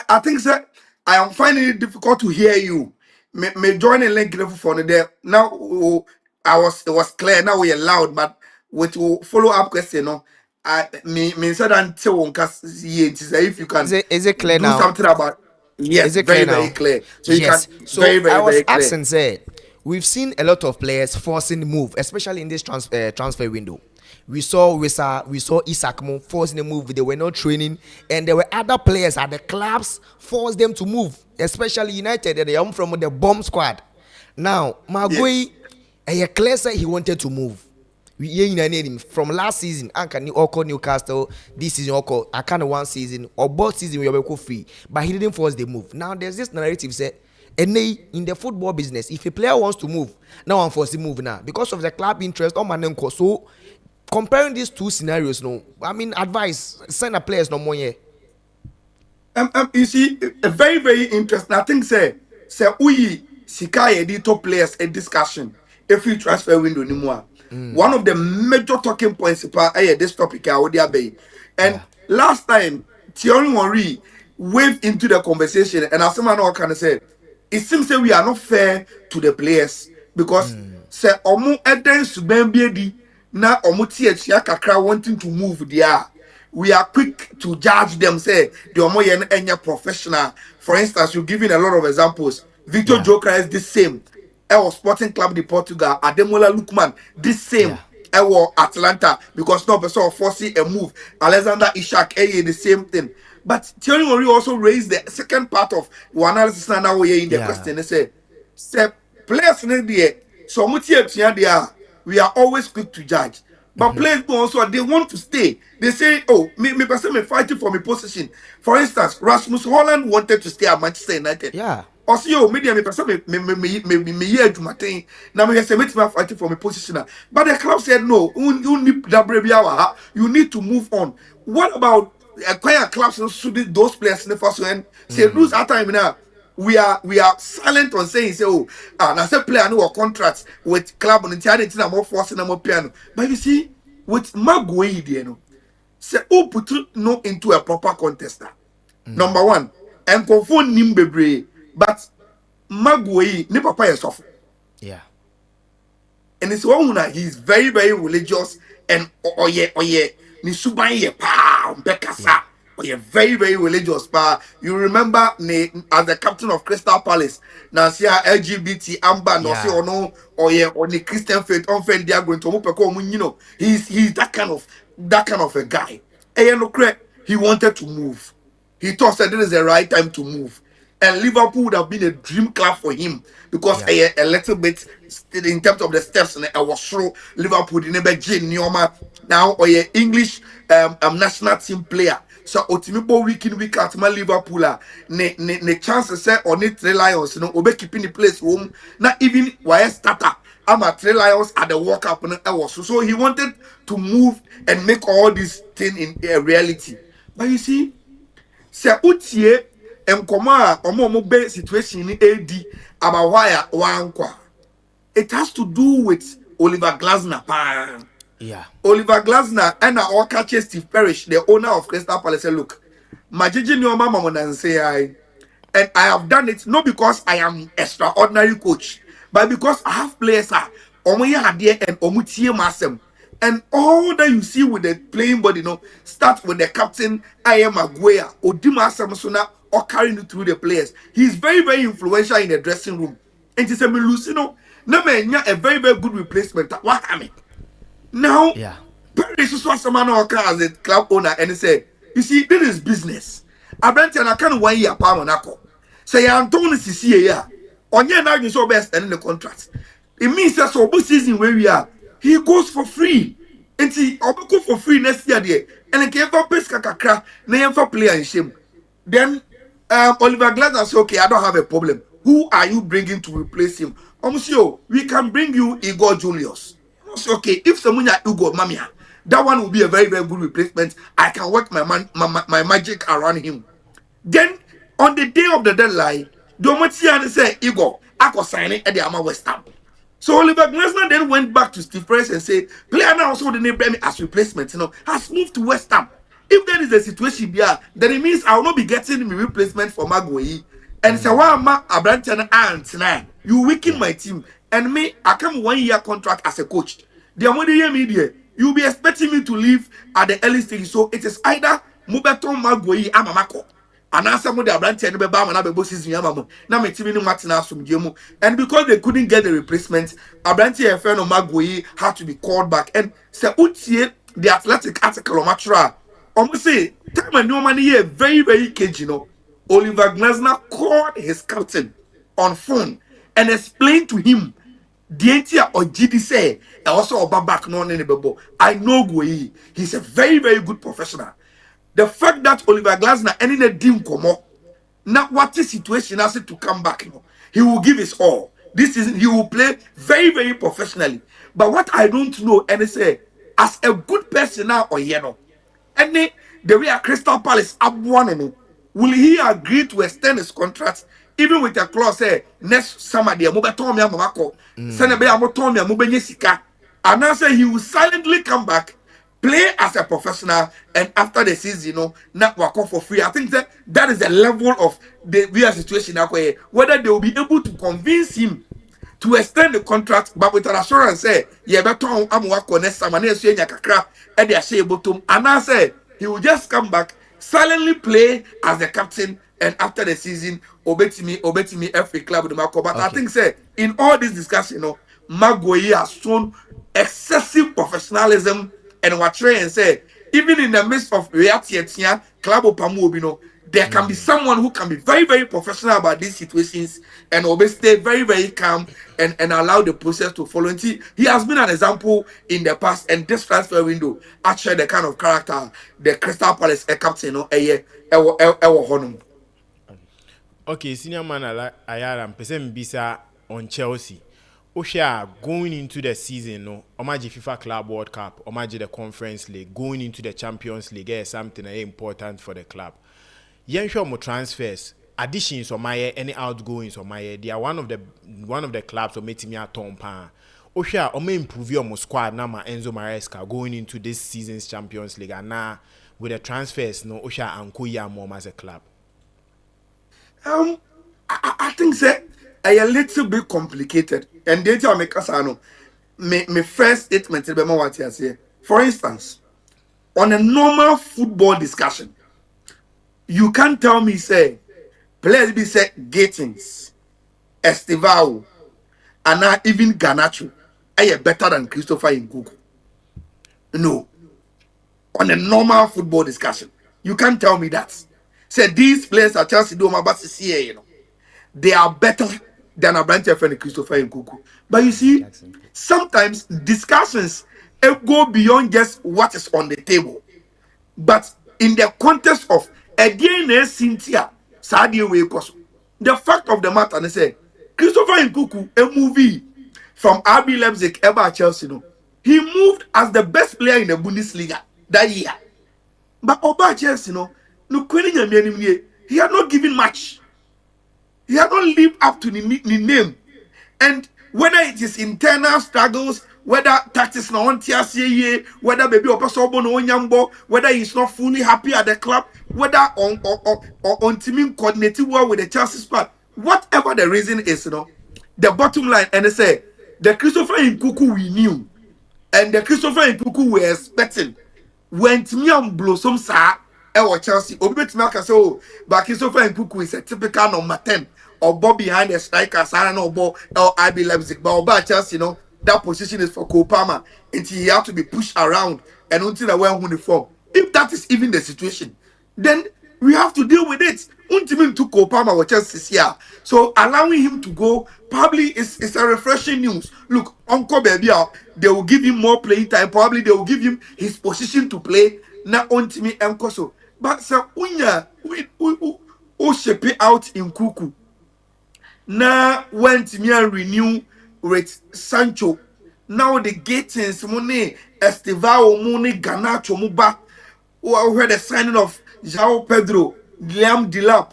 I think that I am finding it difficult to hear you. Me join a link for there. Now it was clear. Now we are loud, but with follow up question, no. I me said until if you can Is it clear do now? something about yes, Is it clear very now? very clear. So you Yes. can So very I very was very clear. asking, say, we've seen a lot of players forcing the move, especially in this transfer window. We saw Isaac Mo forcing the move. They were not training, and there were other players at the clubs forced them to move, especially United. They are from the bomb squad. Now Yes. Magui, clear said he wanted to move. From last season, Anka Oko Newcastle, this season Oko, I kind of one season or both season we were free, but he didn't force the move. Now there's this narrative said, and in the football business, if a player wants to move, now I'm forced to move now because of the club interest on Manenko. So comparing these two scenarios, no, I mean advice, send a players no more here. You see, a very, very interesting. I think say we Sika editor players a discussion if you transfer window anymore. One of the major talking points about this topic I would be. And Yeah. last time Thierry Henry waved into the conversation, and as someone all kind of said, it seems that we are not fair to the players because say omu eden suben biedi na omu tie kakra wanting to move there. We are quick to judge them, say the omoyen enya professional. For instance, you're giving a lot of examples. Victor Yeah. Joker is the same. Our Sporting Club de Portugal, Ademola Lukman, this same. Yeah. Our Atlanta, because no person foresee a move. Alexander Ishak, the same thing. But Thierry Henry also raised the second part of one analysis now we in the Yeah. question. They say players in the so much we are always quick to judge. But players also they want to stay. They say, oh, me person me fighting for my position. For instance, Rasmus Holland wanted to stay at Manchester United. Yeah. Or see, oh, media me person me hear to my thing. Now me say me fighting for my position. But the club said no. You need that brave hour. You need to move on. What about acquire clubs and should those players in the first one say lose our time now? We are silent on saying say oh and I say player no contracts with club on the charity na more forcing na more piano. But you see with Magui there no say who put no into a proper contest. Number one, and confirm nim bebre, but Magui ni papa yourself. Yeah. And it's one that he's very, very religious and oh yeah, ni suban ye pa bekasa. Oh yeah, very, very religious. Pa you remember as the captain of Crystal Palace, now see LGBT amber no see or no or yeah or the Christian faith unfriend they are going to you know he's that kind of a guy. And you know, he wanted to move. He thought that this is the right time to move. And Liverpool would have been a dream club for him because a little bit in terms of the steps and I was sure Liverpool didn't never Jane Neoma now or a English national team player. So ultimately week in week out my Liverpool ne chances say on it 3 Lions you know obe keeping the place home not even why starter. I'm at 3 Lions at the World Cup and I was so he wanted to move and make all this thing in a reality. But you see say utie nkoma a omo be situation ni AD about why wankwa. It has to do with Oliver Glasner. Yeah. Oliver Glasner and our catcher Steve Parrish, the owner of Crystal Palace, said, look, Majiji Nyoma Mamon say and I have done it not because I am extraordinary coach, but because I have players omoye hadie and omutie masem. And all that you see with the playing body, start with the captain, I am Aguea, Odima Samsona, or carrying it through the players. He's very, very influential in the dressing room. And it's a Lucino, no man, a very, very good replacement. What I mean? Now, Yeah. Paris is what someone as a club owner and he said, you see, this is business. I bet you I can't 1 year pound on Ako. Say, Antonio Sisi, yeah. On your now, you saw best and the contract. It means that so this season where we are, he goes for free. And see, I'll go for free next year there. And then for Pesca Kakra, name for player in shame. Then Oliver Glasner said, okay, I don't have a problem. Who are you bringing to replace him? Monsieur, we can bring you Igor Julius. Say, okay, if someone like Igor Mamia, that one will be a very, very good replacement. I can work my magic around him. Then on the day of the deadline, Domatia say Igor, I could sign it at the Ama West Ham. So Oliver Glasner then went back to Steve Price and said, player now also the name Bremy as replacement, has moved to West Ham. If there is a situation here, then it means I will not be getting my replacement for Maguire. And so why am I a branch and aunt now? You weaken my team. And me, I come 1 year contract as a coach. The money media, you'll be expecting me to leave at the early stage. So it is either Mubeton Maguire and Mamako. And answer mo the branch and be bam and be season yamamo. Now me team no matina from Jemu. And because they couldn't get the replacement, Abranti and Feno Maguire had to be called back. And say Utie the athletic article on Matra. Almost say time and no money here very, very cagey, Oliver Glasner called his captain on phone and explained to him the entire or GD say also about back no bebo. I know Gui. He's a very, very good professional. The fact that Oliver Glasner any the dim komo now what the situation has to come back, he will give his all. This is he will play very, very professionally. But what I don't know, and say as a good person now or any the way a Crystal Palace abuano, will he agree to extend his contract even with a clause say next summer the Mubatomia Mamako, Senabe Amotomia Mubenye Sika, and now say he will silently come back, play as a professional, and after the season, not work off for free. I think that is the level of the real situation now, whether they will be able to convince him to extend the contract, but with an assurance, say, yeah, better I'm working next summer, next year, kakra, and they are saying, bottom, and I say, he will just come back, silently play as the captain, and after the season, obey me every club with the Marco. But I think, say, in all this discussion, Maguire has shown excessive professionalism, and what Trey and say, even in the midst of reality, club of Pamu, there can be someone who can be very, very professional about these situations and always stay very, very calm and allow the process to follow. And he has been an example in the past, and this transfer window actually the kind of character the Crystal Palace captain, Okay, senior man Ayaram, Pesem Bisa on Chelsea. Osha going into the season, Omaji FIFA Club World Cup, Omaji the Conference League, going into the Champions League is something important for the club. Yensho mo transfers, additions or my any outgoings or my they are one of the clubs or meeting me at Tompa. Osha or may improve your squad nama Enzo Maresca going into this season's Champions League and now with the transfers Osha and Kuya Mom as a club. I think say a little bit complicated, and they tell me Casano. My first statement to be more what you say. For instance, on a normal football discussion, you can't tell me say players be say Gatings, Estivao, and now even Garnacho are better than Christopher Nkunku. No, on a normal football discussion, you can't tell me that. Say these players are Chelsea do my best here, they are better than a branch friend Christopher Nkunku. But you see, sometimes discussions go beyond just what is on the table. But in the context of again, Cynthia, Sadio Wekoso, the fact of the matter is say Christopher Nkunku, a movie from RB Leipzig, ever Chelsea, he moved as the best player in the Bundesliga that year. But Oba Chelsea, he had not given much. He had not lived up to the name. And whether it is internal struggles, whether tactics no on TSA, whether baby Opasobo no Nyambo, whether he's not fully happy at the club, whether on teaming coordinating well with the Chelsea squad, whatever the reason is, the bottom line, and they say the Christopher Nkunku we knew, and the Christopher Nkunku we were expecting when Timian blossom sa Chelsea. Obetime can say, oh, but Christopher Nkunku is a typical number 10 or ball behind the strikers. I don't know ball or IB Leipzig, but about Chelsea, that position is for Cole Palmer until he have to be pushed around and until the well uniform. If that is even the situation, then we have to deal with it. Until to Cole Palmer or Chelsea here, so allowing him to go probably is a refreshing news. Look, Uncle Baby, they will give him more playing time. Probably they will give him his position to play. Now until me Enkoso. But sir, unya we shape out in Kuku. Now went me and renew with Sancho. Now the Gatings money Estivao money Garnacho Muba. Who heard the signing of João Pedro. Liam Delap.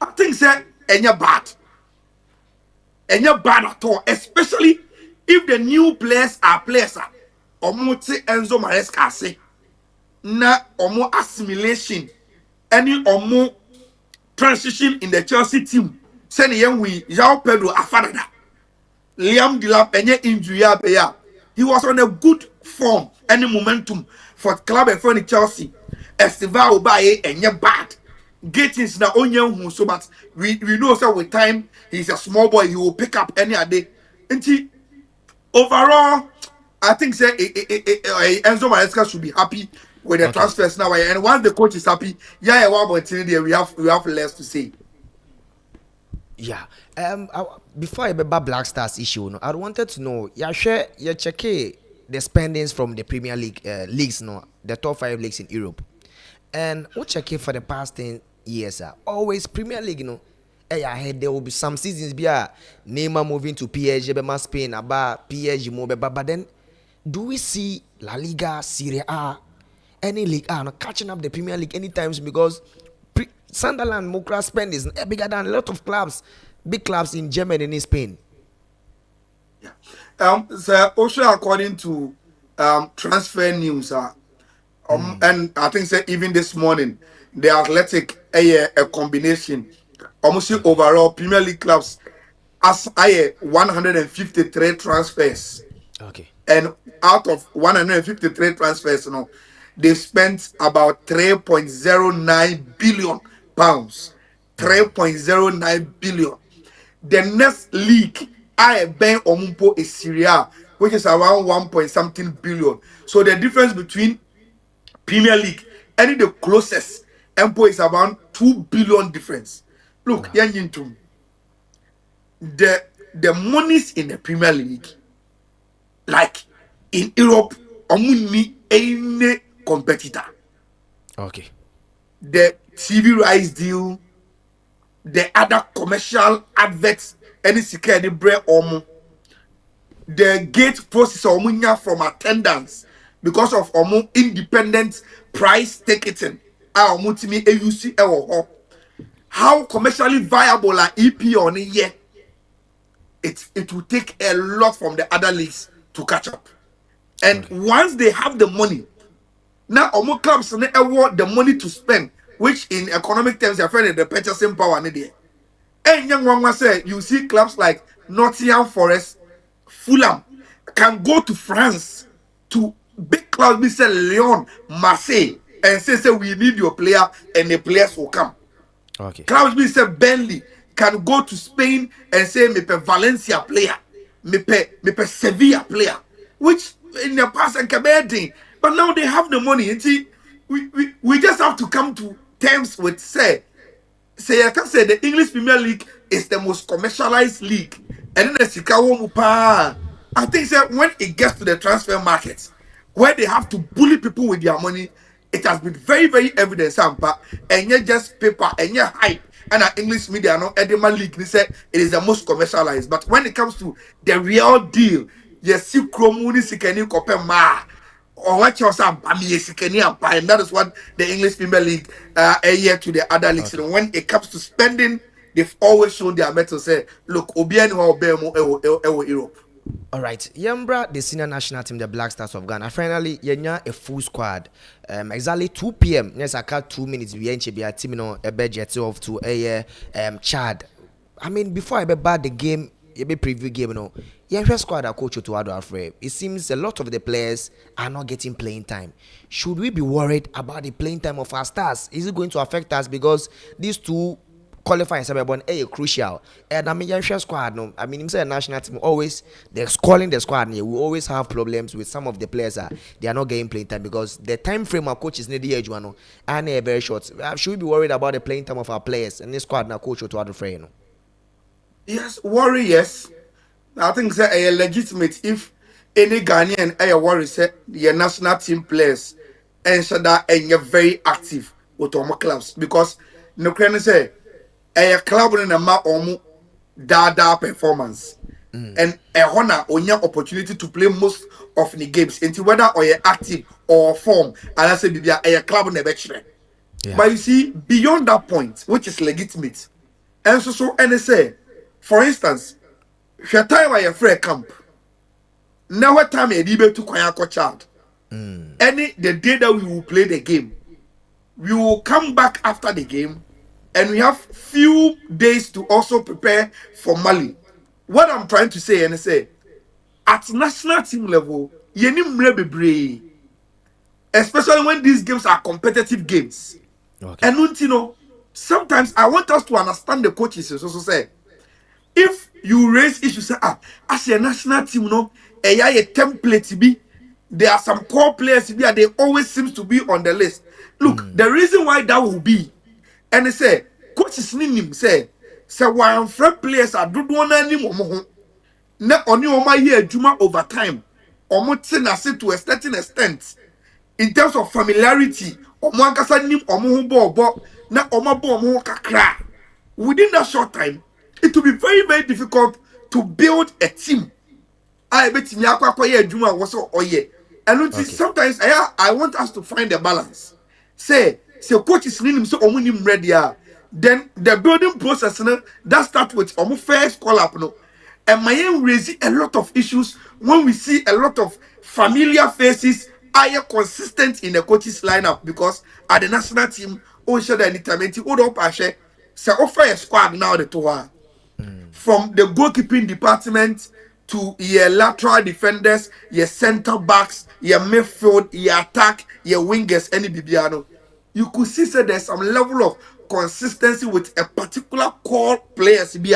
I think say any bad. Any bad at all. Especially if the new players are players. Omote Enzo Maresca say. Na omo assimilation. Any omo transition in the Chelsea team. Send yen we João Pedro Afadada. Liam Delap any injury ya. He was on a good form, any momentum for club and for the Chelsea. Estival Obaye and bad. Gatings na onye who so but we know so with time he's a small boy, he will pick up any day. And overall, I think say Enzo Maresca should be happy with the transfers now. And once the coach is happy, yeah, we have less to say. Yeah. Before I remember Black Stars issue, no, I wanted to know. Yeah, share. You check the spendings from the Premier League leagues, no, the top 5 leagues in Europe, and we check it for the past 10 years. Always Premier League, you know. Hey, I heard there will be some seasons be Neymar moving to PSG, be Spain, about PSG move, but then do we see La Liga, Serie A, any league catching up the Premier League anytime soon? Because Sunderland Mokra spend is bigger than a lot of clubs, big clubs in Germany and in Spain. Yeah. So also according to transfer news, and I think say even this morning, the Athletic a combination, almost overall Premier League clubs as 153 transfers. Okay. And out of 153 transfers, you know, they spent about 3.09 billion pounds. 3.09 billion. The next league, I Ben Omumpo is Syria, which is around 1 point something billion. So the difference between Premier League and the closest Empo is around 2 billion difference. Look, wow. The monies in the Premier League, like in Europe, only any competitor. Okay. The TV rights deal, the other commercial adverts, any security bread the gate process from attendance because of independent price ticketing. How commercially viable are EP on a year? It will take a lot from the other leagues to catch up. And once they have the money, now almost clubs award the money to spend, which in economic terms are afraid the purchasing power. And young one say you see clubs like Nottingham Forest, Fulham can go to France to big clubs, we say Lyon, Marseille, and say we need your player, and the players will come. Okay. Clubs we say Burnley can go to Spain and say me pe Valencia player, me pe Sevilla player, which in the past and Caberding, but now they have the money. And see, we just have to come to terms with say I can say the English Premier League is the most commercialized league, and then the Chicago Mupa. I think that when it gets to the transfer markets, where they have to bully people with their money, it has been very, very evident. And yet just paper and yet hype. And our English media, no Edema League, they say it is the most commercialized. But when it comes to the real deal, you see Kromuni Sikeni Kope Ma. Or what you're saying, and that is what the English Premier League a year to the other leagues. Okay. And when it comes to spending, they've always shown their metal. Say, look, Obiani or Bemo Europe. All right, Yambra, the senior national team, the Black Stars of Ghana. Finally, yenya a full squad. Exactly 2 p.m. Yes, I got 2 minutes. We ain't be a team, a budget of to a Chad. I mean, before I be bad the game. You be preview game, squad are coach to Afre. It seems a lot of the players are not getting playing time. Should we be worried about the playing time of our stars? Is it going to affect us because these two qualifiers are crucial? And I mean, squad, no. I mean, a national team always they're calling the squad. We always have problems with some of the players. They are not getting playing time because the time frame our coaches need the age one, and they're very short. Should we be worried about the playing time of our players and this squad now coach to Afre? Yes, worry, yes. I think that a legitimate if any Ghanaian worry say the national team players and so that and you're very active with all my clubs because no can say a club in a ma dada performance and a honor on your opportunity to play most of the games into whether or you're active or form and I say be a club in the bench. Yeah. But you see, beyond that point, which is legitimate, and so and say, for instance, share time where your camp. Now what time you able to kwaya child? Any the day that we will play the game, we will come back after the game, and we have few days to also prepare for Mali. What I'm trying to say and say, at national team level, you need especially when these games are competitive games. Okay. And you know, sometimes I want us to understand the coaches also say, if you raise issues, say, as a national team, no, a template be, there are some core players here, they always seems to be on the list. Look, the reason why that will be, and they say, coaches need him say one friend players are do one anymore. Na oni oma ye adwuma over time. Omo na sit to a certain extent in terms of familiarity. Omo ankasa nim omo ho bo na omo bo omo kakra. Within that short time, it will be very, very difficult to build a team. I bet me akwa adwuma was oye. And sometimes I want us to find a balance. Say coach is nim so omo nim ready. Then the building process that starts with omo first call up no. And my raise a lot of issues when we see a lot of familiar faces are consistent in the coaches lineup, because at the national team, oh share the anytime say offer a squad now the tour from the goalkeeping department to your lateral defenders, your center backs, your midfield, your attack, your wingers, any bibiano. You could see that there's some level of consistency with a particular core players. They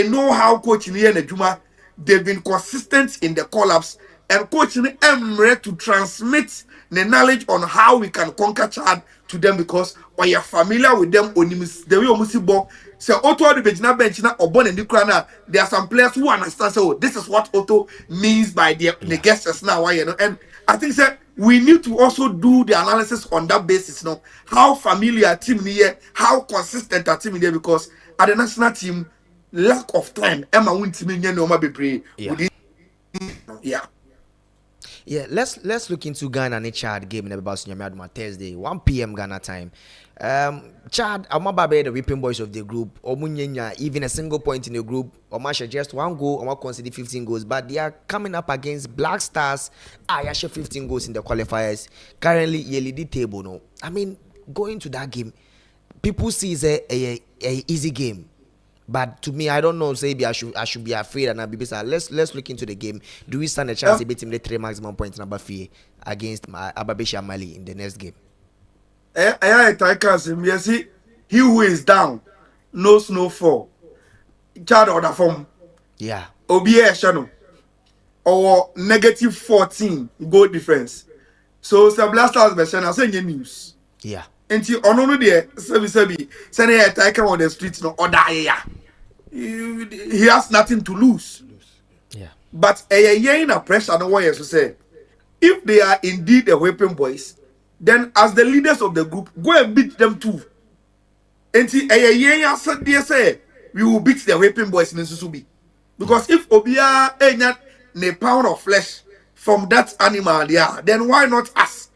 know how coaching here in Juma. They've been consistent in the collapse, and coaching Emre to transmit the knowledge on how we can conquer Chad to them, because we are familiar with them. The way Omusibo say Otto the Bejina bench na Obon and Ukraina. There are some players who understand. So this is what Otto means by the guests now. You know, and I think that we need to also do the analysis on that basis. You know, how familiar team here, how consistent a team here, because at the national team, lack of time. Emma won't team no ma be yeah. Yeah, let's look into Ghana and Chad game in about on Thursday, 1 p.m. Ghana time. Chad, the Whipping Boys of the group, Omunyenya, even a single point in the group, Omasha just one goal, Oma conceded 15 goals, but they are coming up against Black Stars. Ayasha 15 goals in the qualifiers. Currently, you lead the table. No, I mean, going to that game, people see it's a easy game. But to me, I don't know. Say I should be afraid and be beside. Let's look into the game. Do we stand a chance to beat him the 3 maximum points number fee against Ababesha Mali in the next game? He who is down knows no fall. Child order from yeah. Obie Shano or negative 14 goal difference. So Blasters Beshana saying news. Yeah. Until ono there, Sebi, send a attacker on the streets no or die. He has nothing to lose. Yeah. But a year in pressure, no way to say. If they are indeed the Whipping Boys, then as the leaders of the group, go and beat them too. Until a year say we will beat the Whipping Boys in Susubi. Because if Obia ain't a pound of flesh from that animal, yeah, then why not us?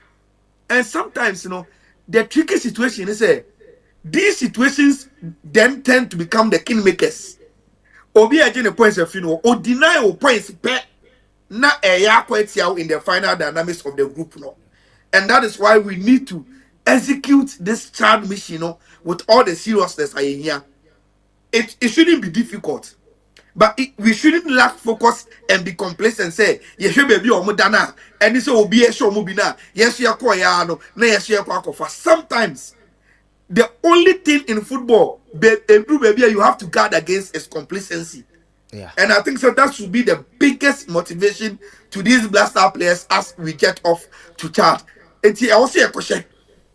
And sometimes, you know, the tricky situation is these situations then tend to become the kingmakers. Obi agent points of or deny points na quite in the final dynamics of the group no. And that is why we need to execute this child mission with all the seriousness I hear. It shouldn't be difficult. But we shouldn't lack focus and be complacent. Say, yes, you baby or mudana, and this will be a show mubina. Yes, you are koyano, na yes, you are for. Sometimes the only thing in football, baby, you have to guard against is complacency. Yeah. And I think so that should be the biggest motivation to these Blaster players as we get off to Chad. And I will say a question.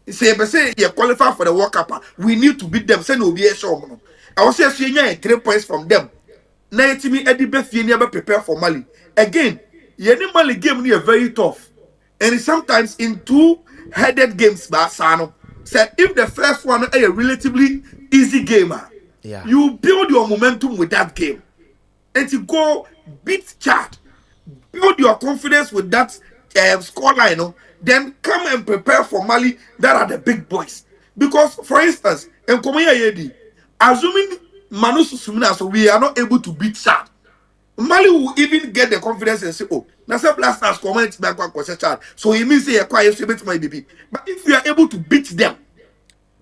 Say you qualify for the World Cup. We need to beat them. Say no be a show. I will say 3 points from them. Na yetimi edi befie ni prepare for Mali. Again, yeni Mali game ni very tough. And sometimes in two-headed games, Basano said if the first one is a relatively easy game, yeah, you build your momentum with that game. And to go beat Chad, build your confidence with that scoreline, then come and prepare for Mali that are the big boys. Because, for instance, in Komoya Yedi, assuming Manu Susumina, so we are not able to beat Chad. Mali will even get the confidence and say, oh, now some blasters comment back on Chad. So it means they acquire my baby. But if we are able to beat them,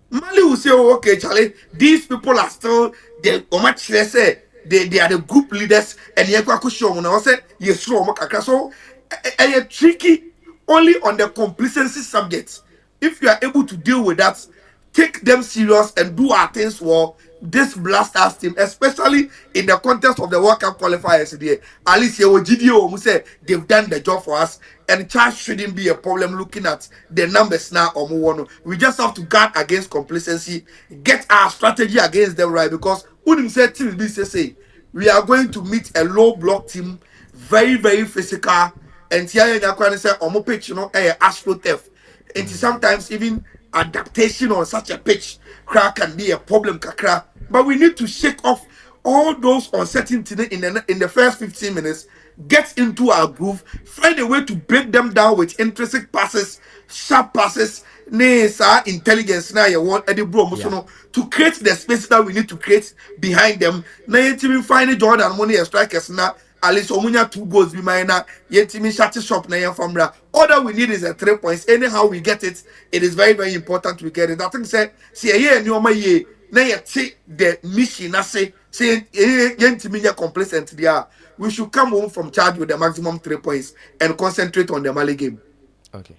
Mali will say, oh, okay, Charlie, these people are still the much say they are the group leaders and yes, so tricky only on the complacency subjects. If you are able to deal with that, take them serious and do our things for this blasters team, especially in the context of the World Cup qualifiers there. At least GDO who say they've done the job for us, and charge shouldn't be a problem looking at the numbers now or more. We just have to guard against complacency, get our strategy against them right, because wouldn't say team be say we are going to meet a low block team, very, very physical, and here you can say omo pitch, AstroTurf. And sometimes even adaptation on such a pitch crack can be a problem, kakra. But we need to shake off all those uncertainty in the first 15 minutes, get into our groove, find a way to break them down with intrinsic passes, sharp passes, intelligence now you want Eddie Bro to create the space that we need to create behind them. Now you find Jordan money and strikers now. At least Omunya 2 goals be minor. Yet me shut shop na yan famra. All that we need is a 3 points. Anyhow we get it, it is very, very important we get it. I think say see a year and your ye na yet see the mission I say yentiminya complacent there. We should come home from charge with the maximum 3 points and concentrate on the Mali game. Okay.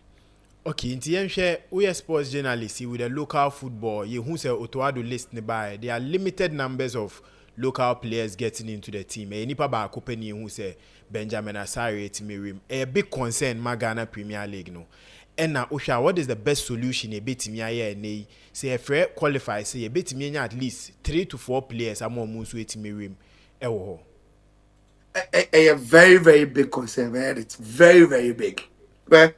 Okay, in TM we are sports journalists with the local football. You who say Otoado list nearby. There are limited numbers of local players getting into the team. Nipa ba company who say Benjamin Asare Timirim. A big concern Magana Premier League no. And now Osha, what is the best solution a bit Timia nay? Say a fair qualify, say a bit Timia at least 3 to 4 players are more Musu Timirim. A very, very big concern, man. It's very, very big. But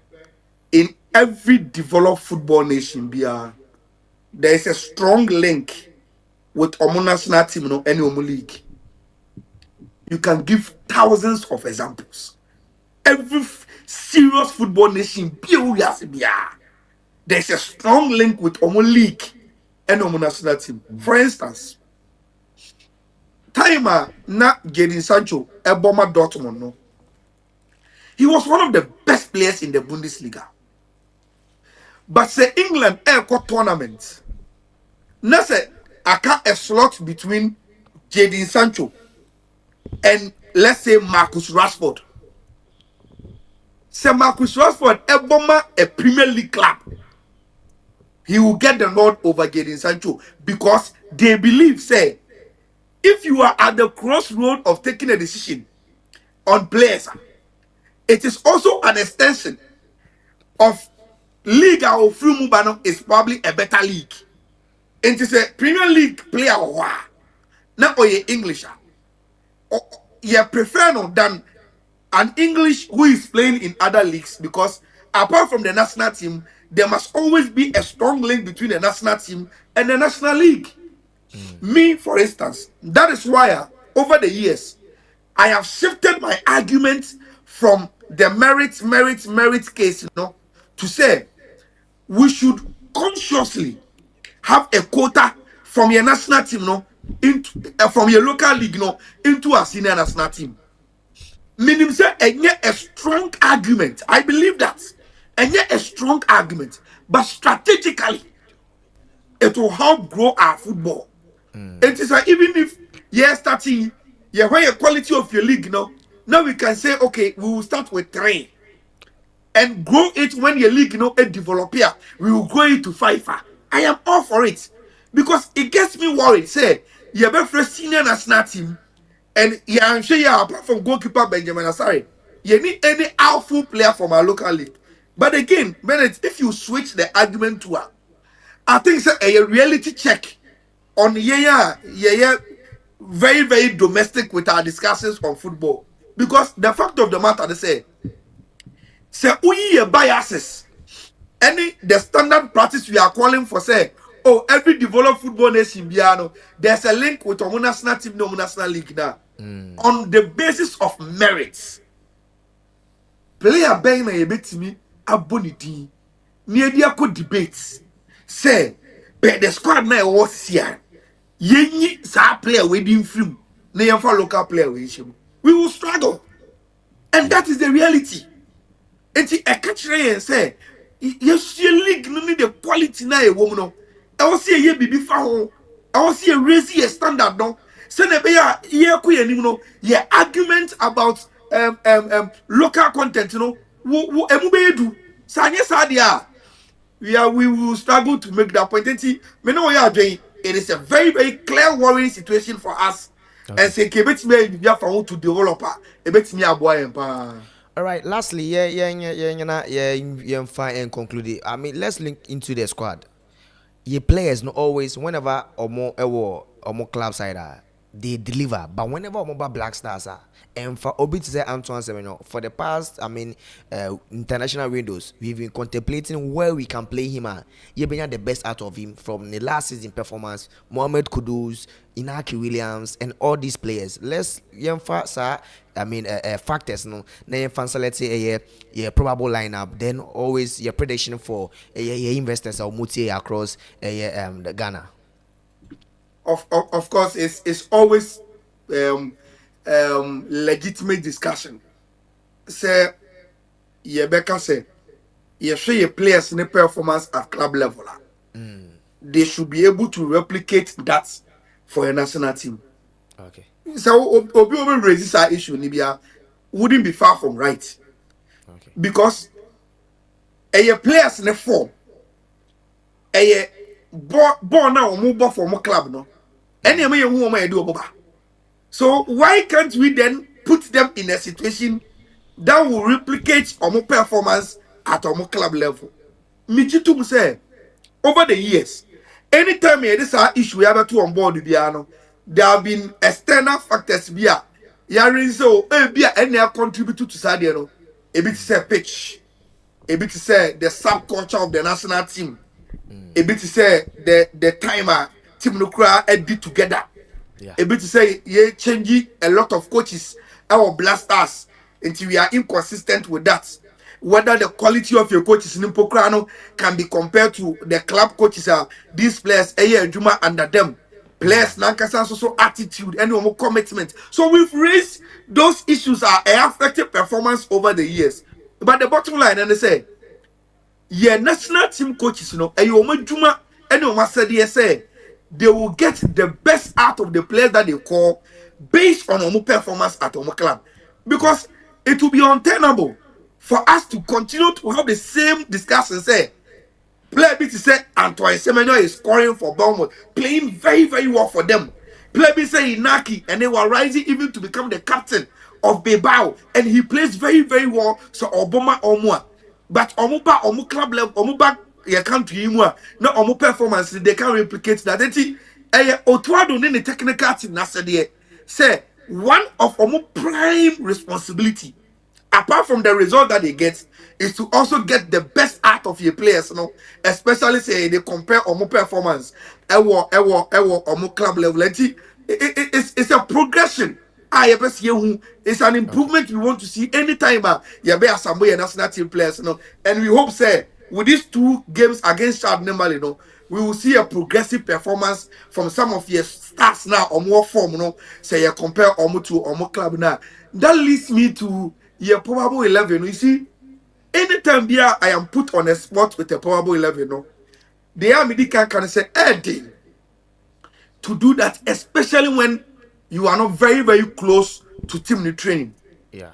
in every developed football nation, there is a strong link with Omo national team, any Omo league. You can give thousands of examples. Every serious football nation, there's a strong link with Omo league and Omo national team. For instance, timer na Jadon Sancho, Eboma Dortmund, no. He was one of the best players in the Bundesliga. But say England airport tournament. Now say I can't a slot between Jadon Sancho and let's say Marcus Rashford. Say Marcus Rashford a Premier League club. He will get the nod over Jadon Sancho because they believe say if you are at the crossroad of taking a decision on players, it is also an extension of Liga or Free Mubano is probably a better league. It is a Premier League player now or ye English. You prefer no than an English who is playing in other leagues because apart from the national team, there must always be a strong link between the national team and the national league. Me, for instance, that is why over the years I have shifted my argument from the merit case, to say we should consciously have a quota from your national team, into from your local league, into a senior national team. Meaning, say, a strong argument. I believe that, a strong argument, but strategically, it will help grow our football. It is like even if you're starting, where your quality of your league, now we can say, okay, we will start with 3 and grow it when your league, a developer, we will grow it to 5. I am all for it because it gets me worried. Say, you have a senior national team, and I'm sure you apart from goalkeeper Benjamin Asare, you need any alpha player from our local league. But again, Bennett, if you switch the argument to I think it's a reality check on very, very domestic with our discussions on football. Because the fact of the matter, they say we biases. The standard practice we are calling for, say, oh, every developed football nation, there's a link with our national team, no national league now. On the basis of merits. Player bang a bit to me, abonidi near the debates say but the squad now was here yenyi sa player waiting film na yɛmfa local player we will struggle and that is the reality. Enti ɛka kyerɛ yɛn sɛ yɛsua league no ne the quality na ɛwɔ mu no ɛwɔ sɛ yɛyɛ biribi fa ho ɛwɔ sɛ yɛraise yɛ standard no sɛnea ɛbɛyɛ a yɛkɔ yɛn anim no yɛ argument about local content no wo ɛmu bɛyɛ du sɛ anyɛ saa deɛ a we will struggle to make that point. Enti me ne wɔyɛ adwene it is a very very clear worrying situation for us. And say kebetimi bibia fa ho to developer ebetimi aboa yɛn paa. All right. Lastly, and conclude. I mean, let's link into the squad. Your players not always whenever or more club side they deliver, but whenever or more Black Stars are. And for Obi to say Antoine Semenyo, for the past, I mean, international windows, we've been contemplating where we can play him at. You've been the best out of him from the last season performance. Mohamed Kudus, Inaki Williams, and all these players. Let's emphasize, I mean, factors. No, let's say a probable lineup. Then always your prediction for investors or multi across the Ghana. Of course, it's always legitimate discussion. Say Yebeka say you show your players in the performance at club level. They should be able to replicate that for a national team. Okay. So Obi raises our issue Nibia wouldn't be far from right. Okay. Because your players in the form born now move for more club no. Any way you want do boba. So why can't we then put them in a situation that will replicate our performance at our club level? Michitum say over the years, anytime this issue we have to on board the piano, there have been external factors bia. Yarin so bia any contribute to Sadiano. A bit say pitch, a bit say the subculture of the national team, a bit say the timer team no cry edit together. Yeah. A bit to say ye changing a lot of coaches our blasters until we are inconsistent with that. Whether the quality of your coaches in Pokrano can be compared to the club coaches are these players a year Juma under them. Players Nankasa so attitude and more commitment. So we've raised those issues are affected performance over the years. But the bottom line and they say yeah national team coaches Juma and said say they will get the best out of the players that they call based on our performance at our club. Because it will be untenable for us to continue to have the same discussion. Say, player B to say Antoine Semenyo is scoring for Bournemouth, playing very, very well for them. Player B say Inaki, and they were rising even to become the captain of Bilbao, and he plays very, very well. So Obama Omwa. But Omu club level, Omuba your country no omo performance they can replicate that. Enti Otuado ne technical team na say one of omo prime responsibility apart from the result that they get is to also get the best out of your players, especially say they compare omo performance ewo omo club level. Enti it's a progression. It's an improvement we want to see anytime you be assemble your national team players, and we hope say with these two games against Chad Nemali, we will see a progressive performance from some of your stars now or more form, say you compare Omo to Omo club now. That leads me to your probable 11. You see, anytime here I am put on a spot with a probable 11, they are medical can say, Eddie, to do that, especially when you are not very, very close to team training. Yeah.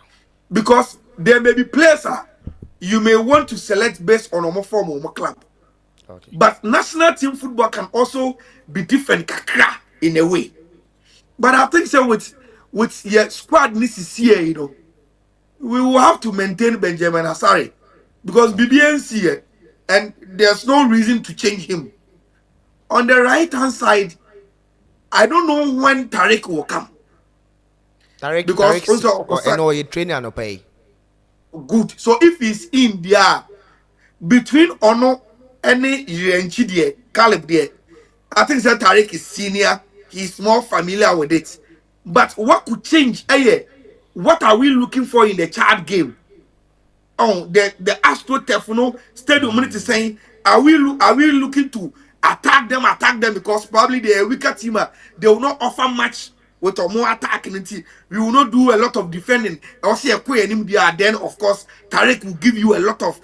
Because there may be players you may want to select based on a form or club. Okay. But national team football can also be different in a way. But I think so with your squad needs to see, we will have to maintain Benjamin Asare because BBNC here, and there's no reason to change him. On the right hand side, I don't know when Tariq will come. Because also you train and pay. Good. So if he's in there between Ono and Yenchi there, Caleb there, I think that Tariq is senior. He's more familiar with it. But what could change? What are we looking for in the child game? the AstroTurf, stadium money to saying, are we looking to attack them because probably they are a weaker team. They will not offer much with a more attacking. We will not do a lot of defending. Also, then of course Tariq will give you a lot of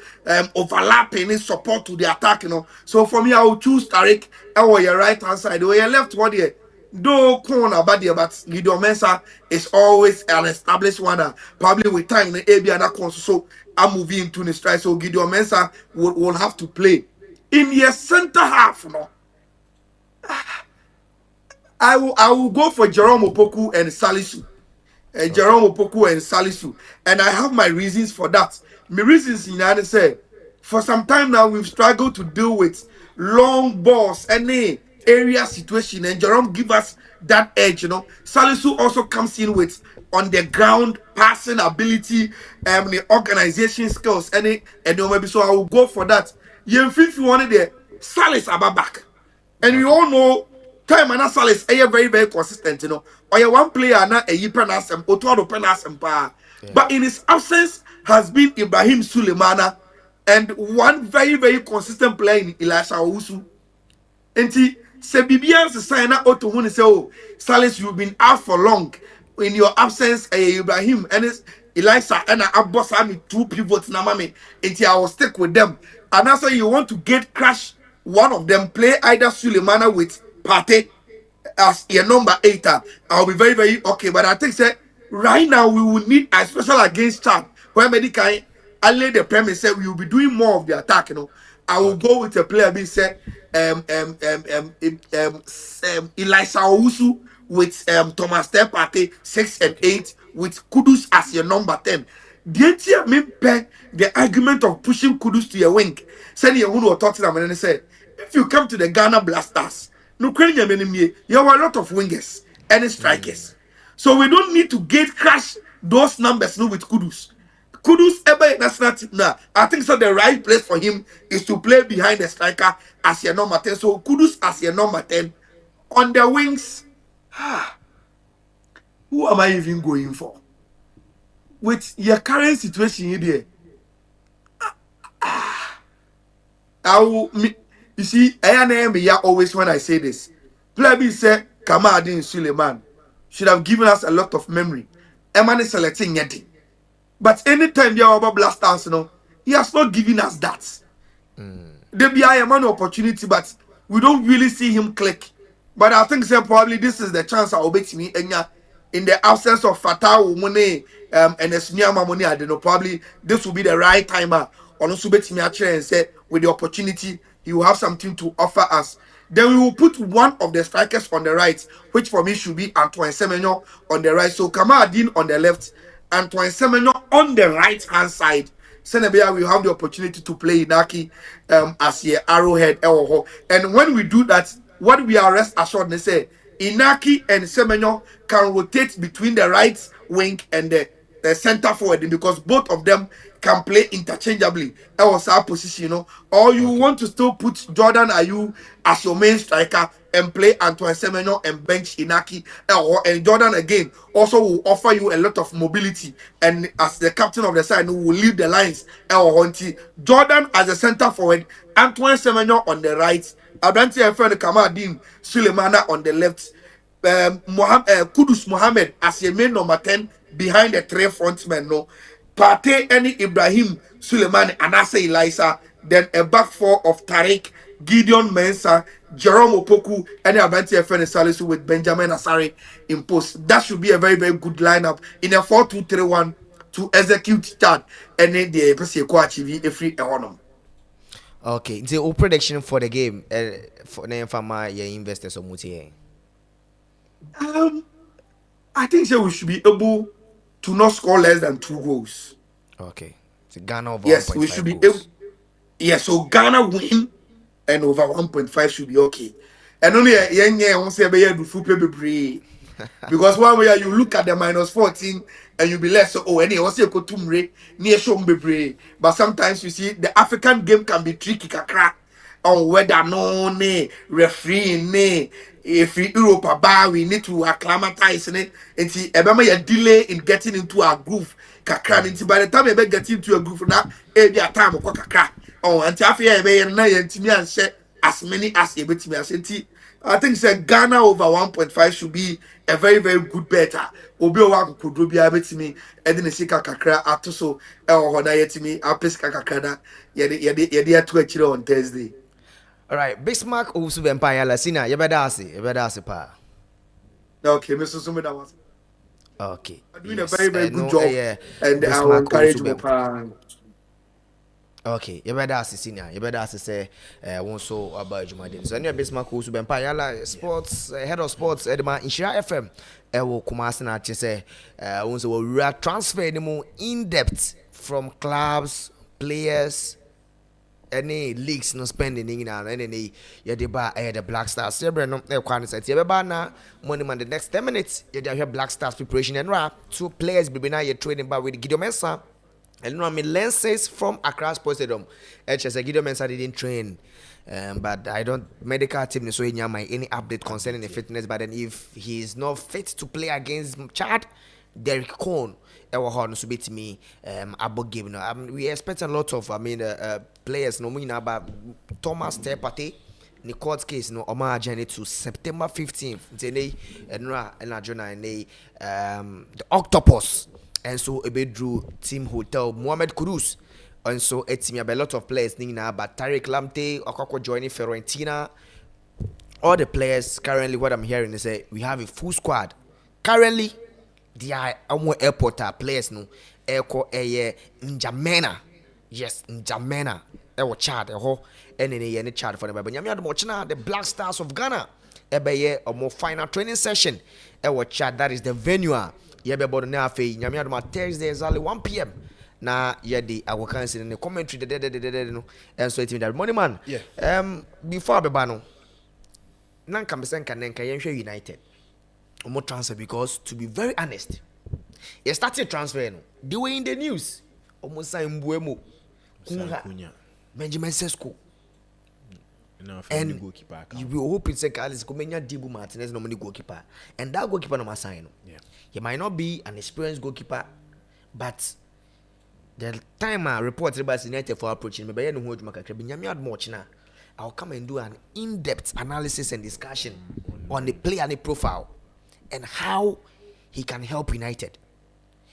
overlapping support to the attack. So for me, I will choose Tariq. Or your right hand side, or your left one there. Though corner bad there, but Gideon Mensah is always an established one. Probably with time the AB and that so I'm moving into the strike. So Gideon Mensah will have to play in your center half. I will go for Jerome Opoku and Salisu. Jerome Opoku and Salisu. And I have my reasons for that. My reasons in that say, for some time now, we've struggled to deal with long balls, any area situation, and Jerome give us that edge, Salisu also comes in with on the ground passing ability, the organization skills, and maybe so I will go for that. You if you wanted the Salis back. And we all know time and Salis are very, very consistent, Or you one player na a penasem, or two penasem pa. But in his absence has been Ibrahim Sulemana and one very, very consistent player in Elisha Owusu. And se Bibian sign out to who say, oh, Salis, you've been out for long. In your absence, Ibrahim and Elisha and Abbas Army, two pivots na mami. Until I will stick with them. And also you want to get crash one of them, play either Sulemana with Pate as your number 8. I'll be very, very okay. But I think say right now we will need, especially against Chad, where Medical I lay the premise say we will be doing more of the attack, I will go with a player being said Elisha Owusu with Thomas Tepate 6 and 8 with Kudus as your number 10. The argument of pushing Kudus to your wing. Send you who talking about and say if you come to the Ghana Blasters, you have a lot of wingers and strikers. So we don't need to gate crash those numbers with Kudus. Kudus ever national team now. I think so the right place for him is to play behind the striker as your number 10. So Kudus as your number 10. On the wings, who am I even going for? With your current situation here, you see, I am here always when I say this. Player said Kamadin Suleiman should have given us a lot of memory. Eman is selecting Yeti. But anytime you are about Blasters, he has not given us that. There be a man opportunity, but we don't really see him click. But I think probably this is the chance I will bet me in the absence of Fatah Mone and Esmiama Mone, I don't know, probably this will be the right timer. On also bet me and say with the opportunity, he will have something to offer us. Then we will put one of the strikers on the right, which for me should be Antoine Semenyo on the right. So Kamadin on the left, Antoine Semenyo on the right hand side. Senebia will have the opportunity to play Inaki as your arrowhead. And when we do that, what we are rest assured, they say Inaki and Semenyo can rotate between the right wing and the center forward because both of them can play interchangeably. That was our position, Or you want to still put Jordan Ayew as your main striker and play Antoine Semenyo and bench Inaki, and Jordan again also will offer you a lot of mobility. And as the captain of the side, who will lead the lines, Jordan as a center forward, Antoine Semenyo on the right, Abranti and Kamadin Sulemana on the left, Kudus Mohammed as your main number 10 behind the three frontmen, Pate any Ibrahim Suleiman and Asa Elisa, then a back four of Tariq, Gideon Mensah, Jerome Opoku, and Abanti FN Salisu with Benjamin Asari in post. That should be a very, very good lineup in a 4-2-3-1 to execute that and then the achieve a free economy. Okay, the prediction for the game for my investors or multi. I think so we should be able to not score less than 2 goals. Okay. So Ghana over yes, we should goals. Be able. Yes, so Ghana win and over 1.5 should be okay. And only a young won't say do full play because one way you look at the -14 and you be less so any also you go to near show but sometimes you see the African game can be tricky kakra. on whether no ne referee ne if Europe bar we need to acclimatize it and see a delay in getting into a groove kakra nti by the time you get into a groove na e be a time ko kakra oh and afia e be na yantimi anse as many as e betimi asenti I think say Ghana over 1.5 should be a very very good better obi o wa kokodro bia betimi e de ne sika kakra atoso e ho na yetimi apesika kakra na ye ato akire on Thursday. All right, Bismarck also vampire la sina. You better say pa. Okay, Mr. Sumi, that was Okay. doing a very very good no, job, and I will encourage you. Okay, you better ask senior. You better ask say won so about Jumadin. So any Bismarck also vampire la sports head of sports edema Inshira FM. Will Kumasi na say won so we are transfer anymore in depth from clubs, players. Any leagues no spending in and any the Black Stars. Several no quantity. Na money man the next 10 minutes. You have Black Stars preparation and two players be now you're training by with Gideon Mensah. And I mean lenses from Accra Sports Stadium. HS Gideon Mensah didn't train. But I don't medical team so in my any update concerning the fitness. But then if he is not fit to play against Chad, Derek Cohn. So beat me about game. We expect a lot of players no mean about Thomas Tepate in the court case no Omar journey to September 15th and the Octopus and so a bit drew team hotel Mohamed Kudus and so it's me a lot of players nina but Tariq Lamptey Okoko joining Fiorentina. All the players currently what I'm hearing is say we have a full squad currently. The airport players no airco N'Djamena. Yes, N'Djamena. Chad any Chad for the but nyame the Black Stars of Ghana a more final training session Chad that is the venue ye be bodo na afei nyame Thursday exactly 1 p.m. na ye the our council in the commentary no and so it that money man before be no nanka mesenka nenka yenhwe United more transfer because to be very honest, you started transfer no. They were in the news. Almost sign Mbuemo, Kunga, Benjamin Sesko. And you will hope it's a Carlos Comenia Dibu Martinez no money goalkeeper. And that goalkeeper no must sign. He might not be an experienced goalkeeper, but the time I reported about United for approaching me, but I know who Binyami I'll come and do an in-depth analysis and discussion on the player and the profile. And how he can help United.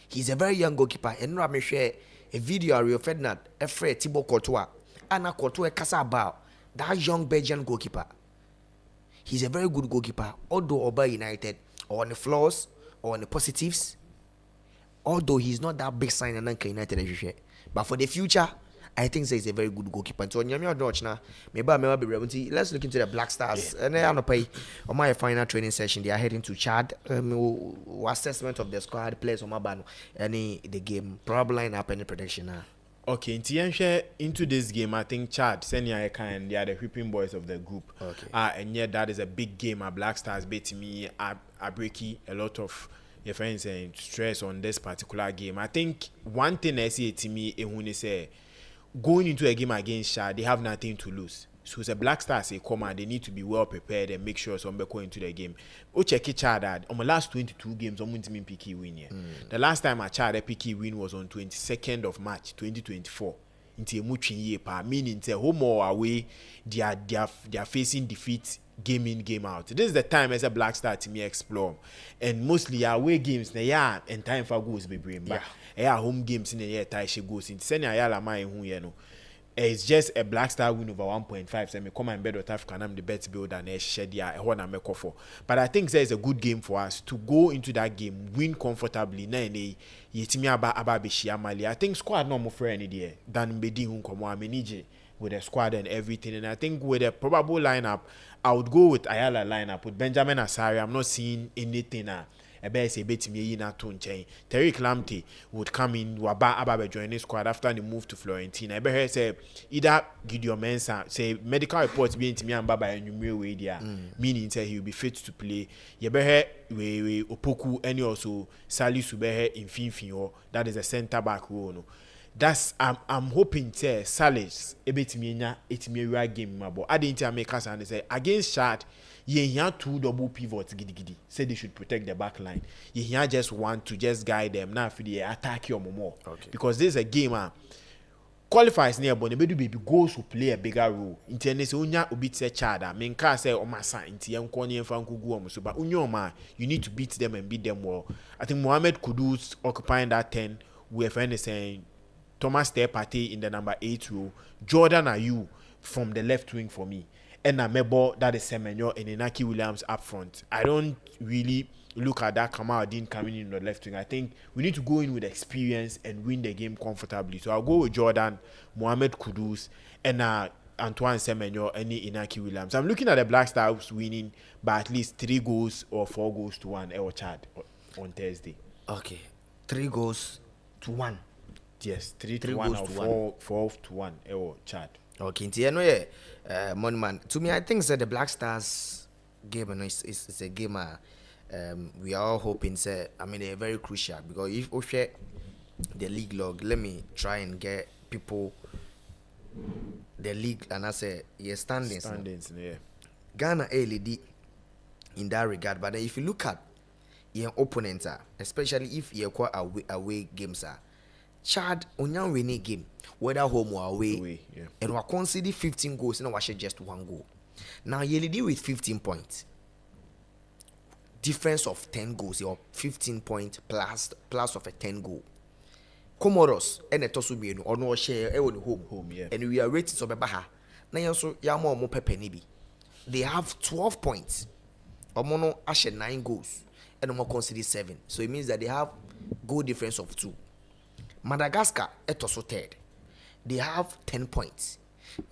He's a very young goalkeeper. And I'm share a video of Rio Ferdinand, Efre Thibaut Courtois, Anna Courtois Casabao, that young Belgian goalkeeper. He's a very good goalkeeper. Although Oba United, or on the flaws, or on the positives, although he's not that big sign and United, but for the future, I think he's a very good goalkeeper. So let's look into the Black Stars. And I pay on my final training session. They are heading to Chad. Assessment of the squad players on my ban. Any the game probably line up any prediction. Okay, into this game, I think Chad, Senior and they are the whipping boys of the group. Okay. And yet that is a big game. Black Stars beating me. I break a lot of your friends and stress on this particular game. I think one thing I see to me when they say going into a game against Chad, they have nothing to lose. So the Black Stars say come and they need to be well prepared and make sure some go into the game. O check Chad on my last 22 games, I'm going to mean picky win here. The last time I Chad a picky win was on 22nd of March 2024. Into a much year meaning to home or away, they are facing defeat game in, game out. This is the time as a Black Star to me explore. And mostly away games, and time for goals be bring back. Home games in the year Taisha goes in. Send a my who you know. It's just a Black Star win over 1.5. So I come and MYBET.AFRICA and I'm the bet builder and share the for. But I think there's a good game for us to go into that game, win comfortably. I think squad no more for any day than Bedi Hunkomo with the squad and everything. And I think with a probable lineup, I would go with Ayala lineup with Benjamin Asari. I'm not seeing anything. Tariq Lamptey would come in Waba join the squad after the move to Fiorentina. I say either Gideon Mensah say medical reports being to me and Baba and way there, meaning say he will be fit to play. We Opoku and also Salisu in Finfio. That is a centre back role. No. that's I'm hoping to Salis a bit me game mabo. I didn't make us and say against Chad, ye here two double pivots giddy. Say they should protect the back line. Ye here just want to just guide them now for the attack your more. Okay. Because this is a game qualifies near but the baby goals will play a bigger role. In tennis, unya ubit se Chad. Mean car say o masa inti yam kwani and franku go so but unyoma you need to beat them and beat them well. I think Mohamed Kudus occupying that 10 we have saying Thomas Partey in the number 8 row, Jordan Ayew from the left wing for me, and Mebo that is Semenyo and Inaki Williams up front. I don't really look at that Kamaldeen coming in the left wing. I think we need to go in with experience and win the game comfortably. So I'll go with Jordan, Mohamed Kudus, and Antoine Semenyo and Inaki Williams. I'm looking at the Black Stars winning by at least 3 goals or 4 goals to 1 or Chad on Thursday. Okay, 3 goals to 1. Yes, 3 to 1 or 4 to 1 or Chad. Okay, Monman. To me, I think that the Black Stars game is a game we are all hoping they're very crucial because if we share the league log, let me try and get people the league and I say standings. Yeah. Ghana lead in that regard, but if you look at your opponents, especially if you're quite away games Chad onyan winning game whether home or away, yeah. And we concede 15 goals and we share just 1 goal. Now you lead with 15 points, difference of 10 goals or 15 points plus of a 10 goal. Comoros and a tosu or no share home, yeah. And we are rated so bebaha. Now also yamo mo pepenibi. They have 12 points. Omono ashe 9 goals and omo concede 7. So it means that they have goal difference of 2. Madagascar also third. They have 10 points.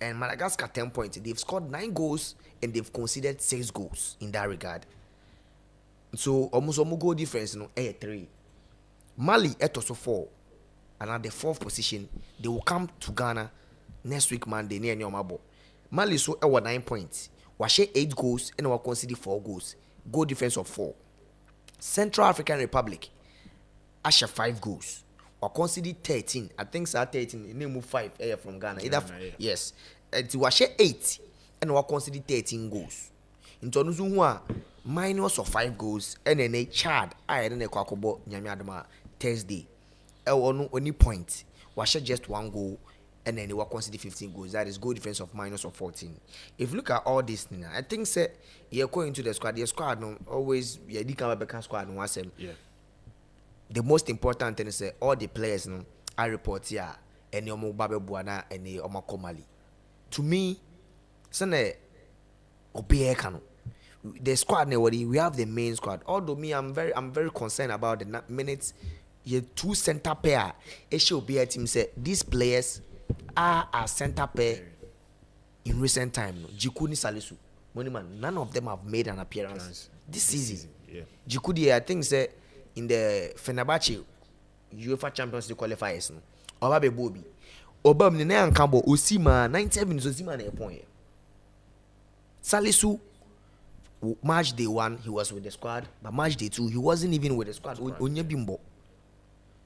And Madagascar 10 points. They've scored 9 goals and they've conceded 6 goals in that regard. So almost goal difference 3. Mali also 4. And at the 4th position, they will come to Ghana next week Monday near Nyomabo. Mali so 9 points. We share 8 goals and we concede 4 goals. Goal difference of 4. Central African Republic share 5 goals. Or consider 13. I think so 13. Name move 5 from Ghana. Either yes. It was share 8 and we consider 13 goals. In Tonuzu minus of 5 goals and then a Chad I don't know kwakobo nyamiadama Thursday. Only point. We share just 1 goal and then they will consider 15 goals. That is goal difference of minus of 14. If you look at all this thing, I think say you're going to the squad. The squad no always squad no one. Yeah. The most important thing is that all the players I report here and your Babe Buana and your Komali. To me, the squad we have the main squad. Although me, I'm very concerned about the minutes. Your 2 center pair. It should be a team say these players are a center pair in recent time. Jikuni Salisu, Moniman, none of them have made an appearance this season. Yeah. Jikudi, I think say. In the Fenerbahce UEFA Champions League qualifiers no Obabe Bobi Obam ne na Kambo Osima 97 minutes Osima na point. Salisu match day 1 he was with the squad, but match day 2 he wasn't even with the squad. Onye bimbo.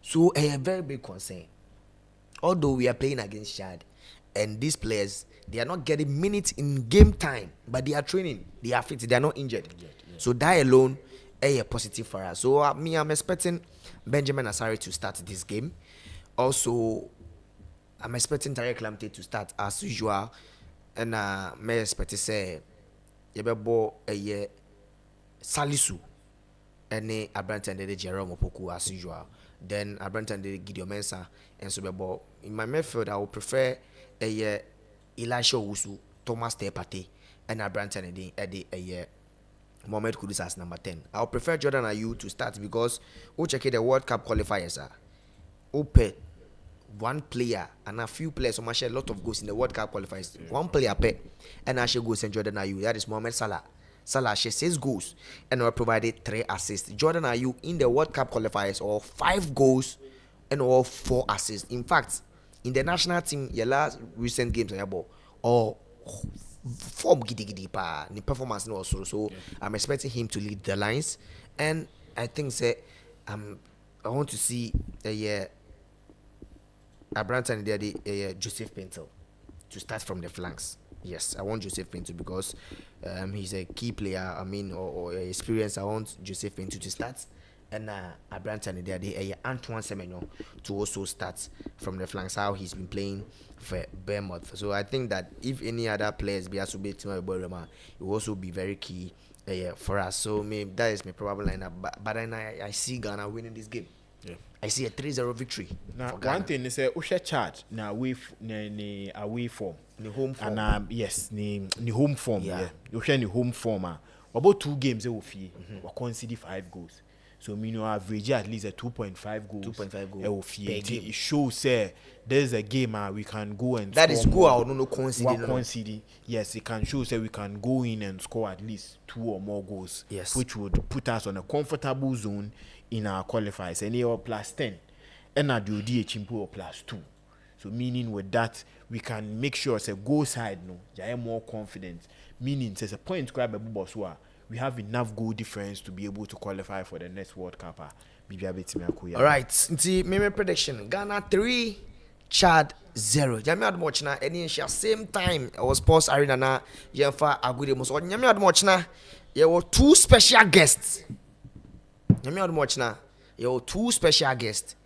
So a very big concern. Although we are playing against Chad and these players they are not getting minutes in game time, but they are training, they are fit, they are not injured. Yeah. So that alone a positive for us. So I'm expecting Benjamin Asare to start this game. Also, I'm expecting Tarek Lamptey to start as usual. And may expect to say Yebebo a Salisu and Abrantan de Jerome Opoku as usual. Then Abrantan de Gideon Mensah and Sobebo. In my midfield, I would prefer a Elisha Wusu, Thomas Partey, and Abrantan a Mohamed Kudus as number 10. I'll prefer Jordan Ayew to start because we'll check the World Cup qualifiers. Open 1 player and a few players who share a lot of goals in the World Cup qualifiers. 1 player pay and I share goals and Jordan Ayew. That is Mohamed Salah. Salah shares 6 goals and we provided 3 assists. Jordan Ayew in the World Cup qualifiers or 5 goals and or 4 assists. In fact, in the national team, your last recent games or form giddy pa the performance also. So I'm expecting him to lead the lines, and I think say I want to see Abranta and the Joseph Pinto to start from the flanks. Yes, I want Joseph Pinto because he's a key player. I mean, or experience. I want Joseph Pinto to start, and Abranta and the Antoine Semenyo to also start from the flanks. How he's been playing for Bournemouth. So I think that if any other players be also beating my boy Roma, it will also be very key for us. So that is my probable lineup. But then I see Ghana winning this game. Yeah. I see a 3-0 victory. Now, for Ghana. one thing is a charge now away form. The home form. And yes, the home form. Yeah. You share the home form. About 2 games they will fee. We concede 5 goals. So mean average at least a 2.5 goals. 2.5 goals. It shows there's a game we can go and that score is go out no concede. Yes, it can show we can go in and score at least 2 or more goals. Yes. Which would put us on a comfortable zone in our qualifiers. And you're plus 10. And I do DH plus 2. So meaning with that we can make sure say go side no you're more confident. Meaning says a point grab a boss we have enough goal difference to be able to qualify for the next World Cup. All right, nti my prediction: Ghana 3, Chad 0. Nyame admoch na any same time I was Sports Arena na yemfa agude mo so nyame admoch na there were 2 special guests. Nyame admoch na there were 2 special guests,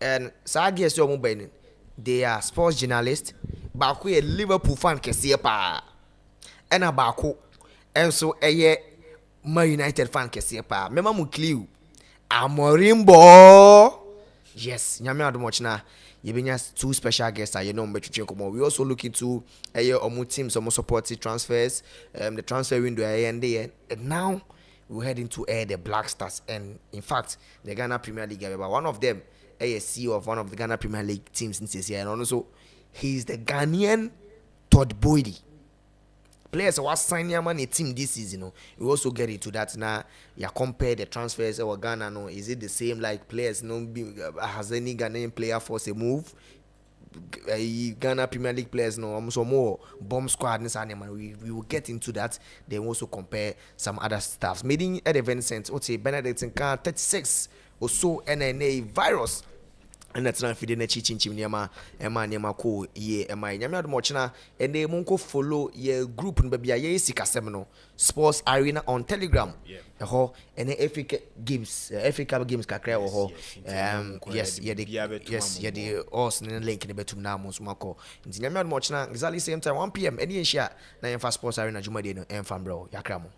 and sa guests yo mo ben they are sports journalists. Baako a Liverpool fan kese pa, and a baako enso eye Man United fan kese pa. Mema mu clue Amorimbo. Yes, nyame adomoch na yebenya 2 special guests you know mbetwetwe komo. We also look into omu teams omu supporting transfers, the transfer window and now we head into the Black Stars, and in fact the Ghana Premier League, but one of them CEO of one of the Ghana Premier League teams in this year, and also he's the Ghanaian Todd Boydie. Players who are signing a money team this season, we also get into that now. You compare the transfers or Ghana, no, is it the same like players? No, has any Ghanaian player forced a move? Ghana Premier League players, no, almost more bomb squad. We will get into that. Then also compare some other stuff. Meeting at the Vincent, what's a Benedict and 36 or so NNA virus. And that's not feeding a chichin chimneyama, Emma ko ye, Emma, Yamad Mochna, and they won't follow ye group and baby a sika seminal Sports Arena on Telegram. The whole and the Africa games kakra or yes, the Austin link in the betum now, Mosmako. In Yamad Mochna, exactly same time 1 p.m. Any share, 9 Sports Arena Jumadino and Fambro, Yakramo.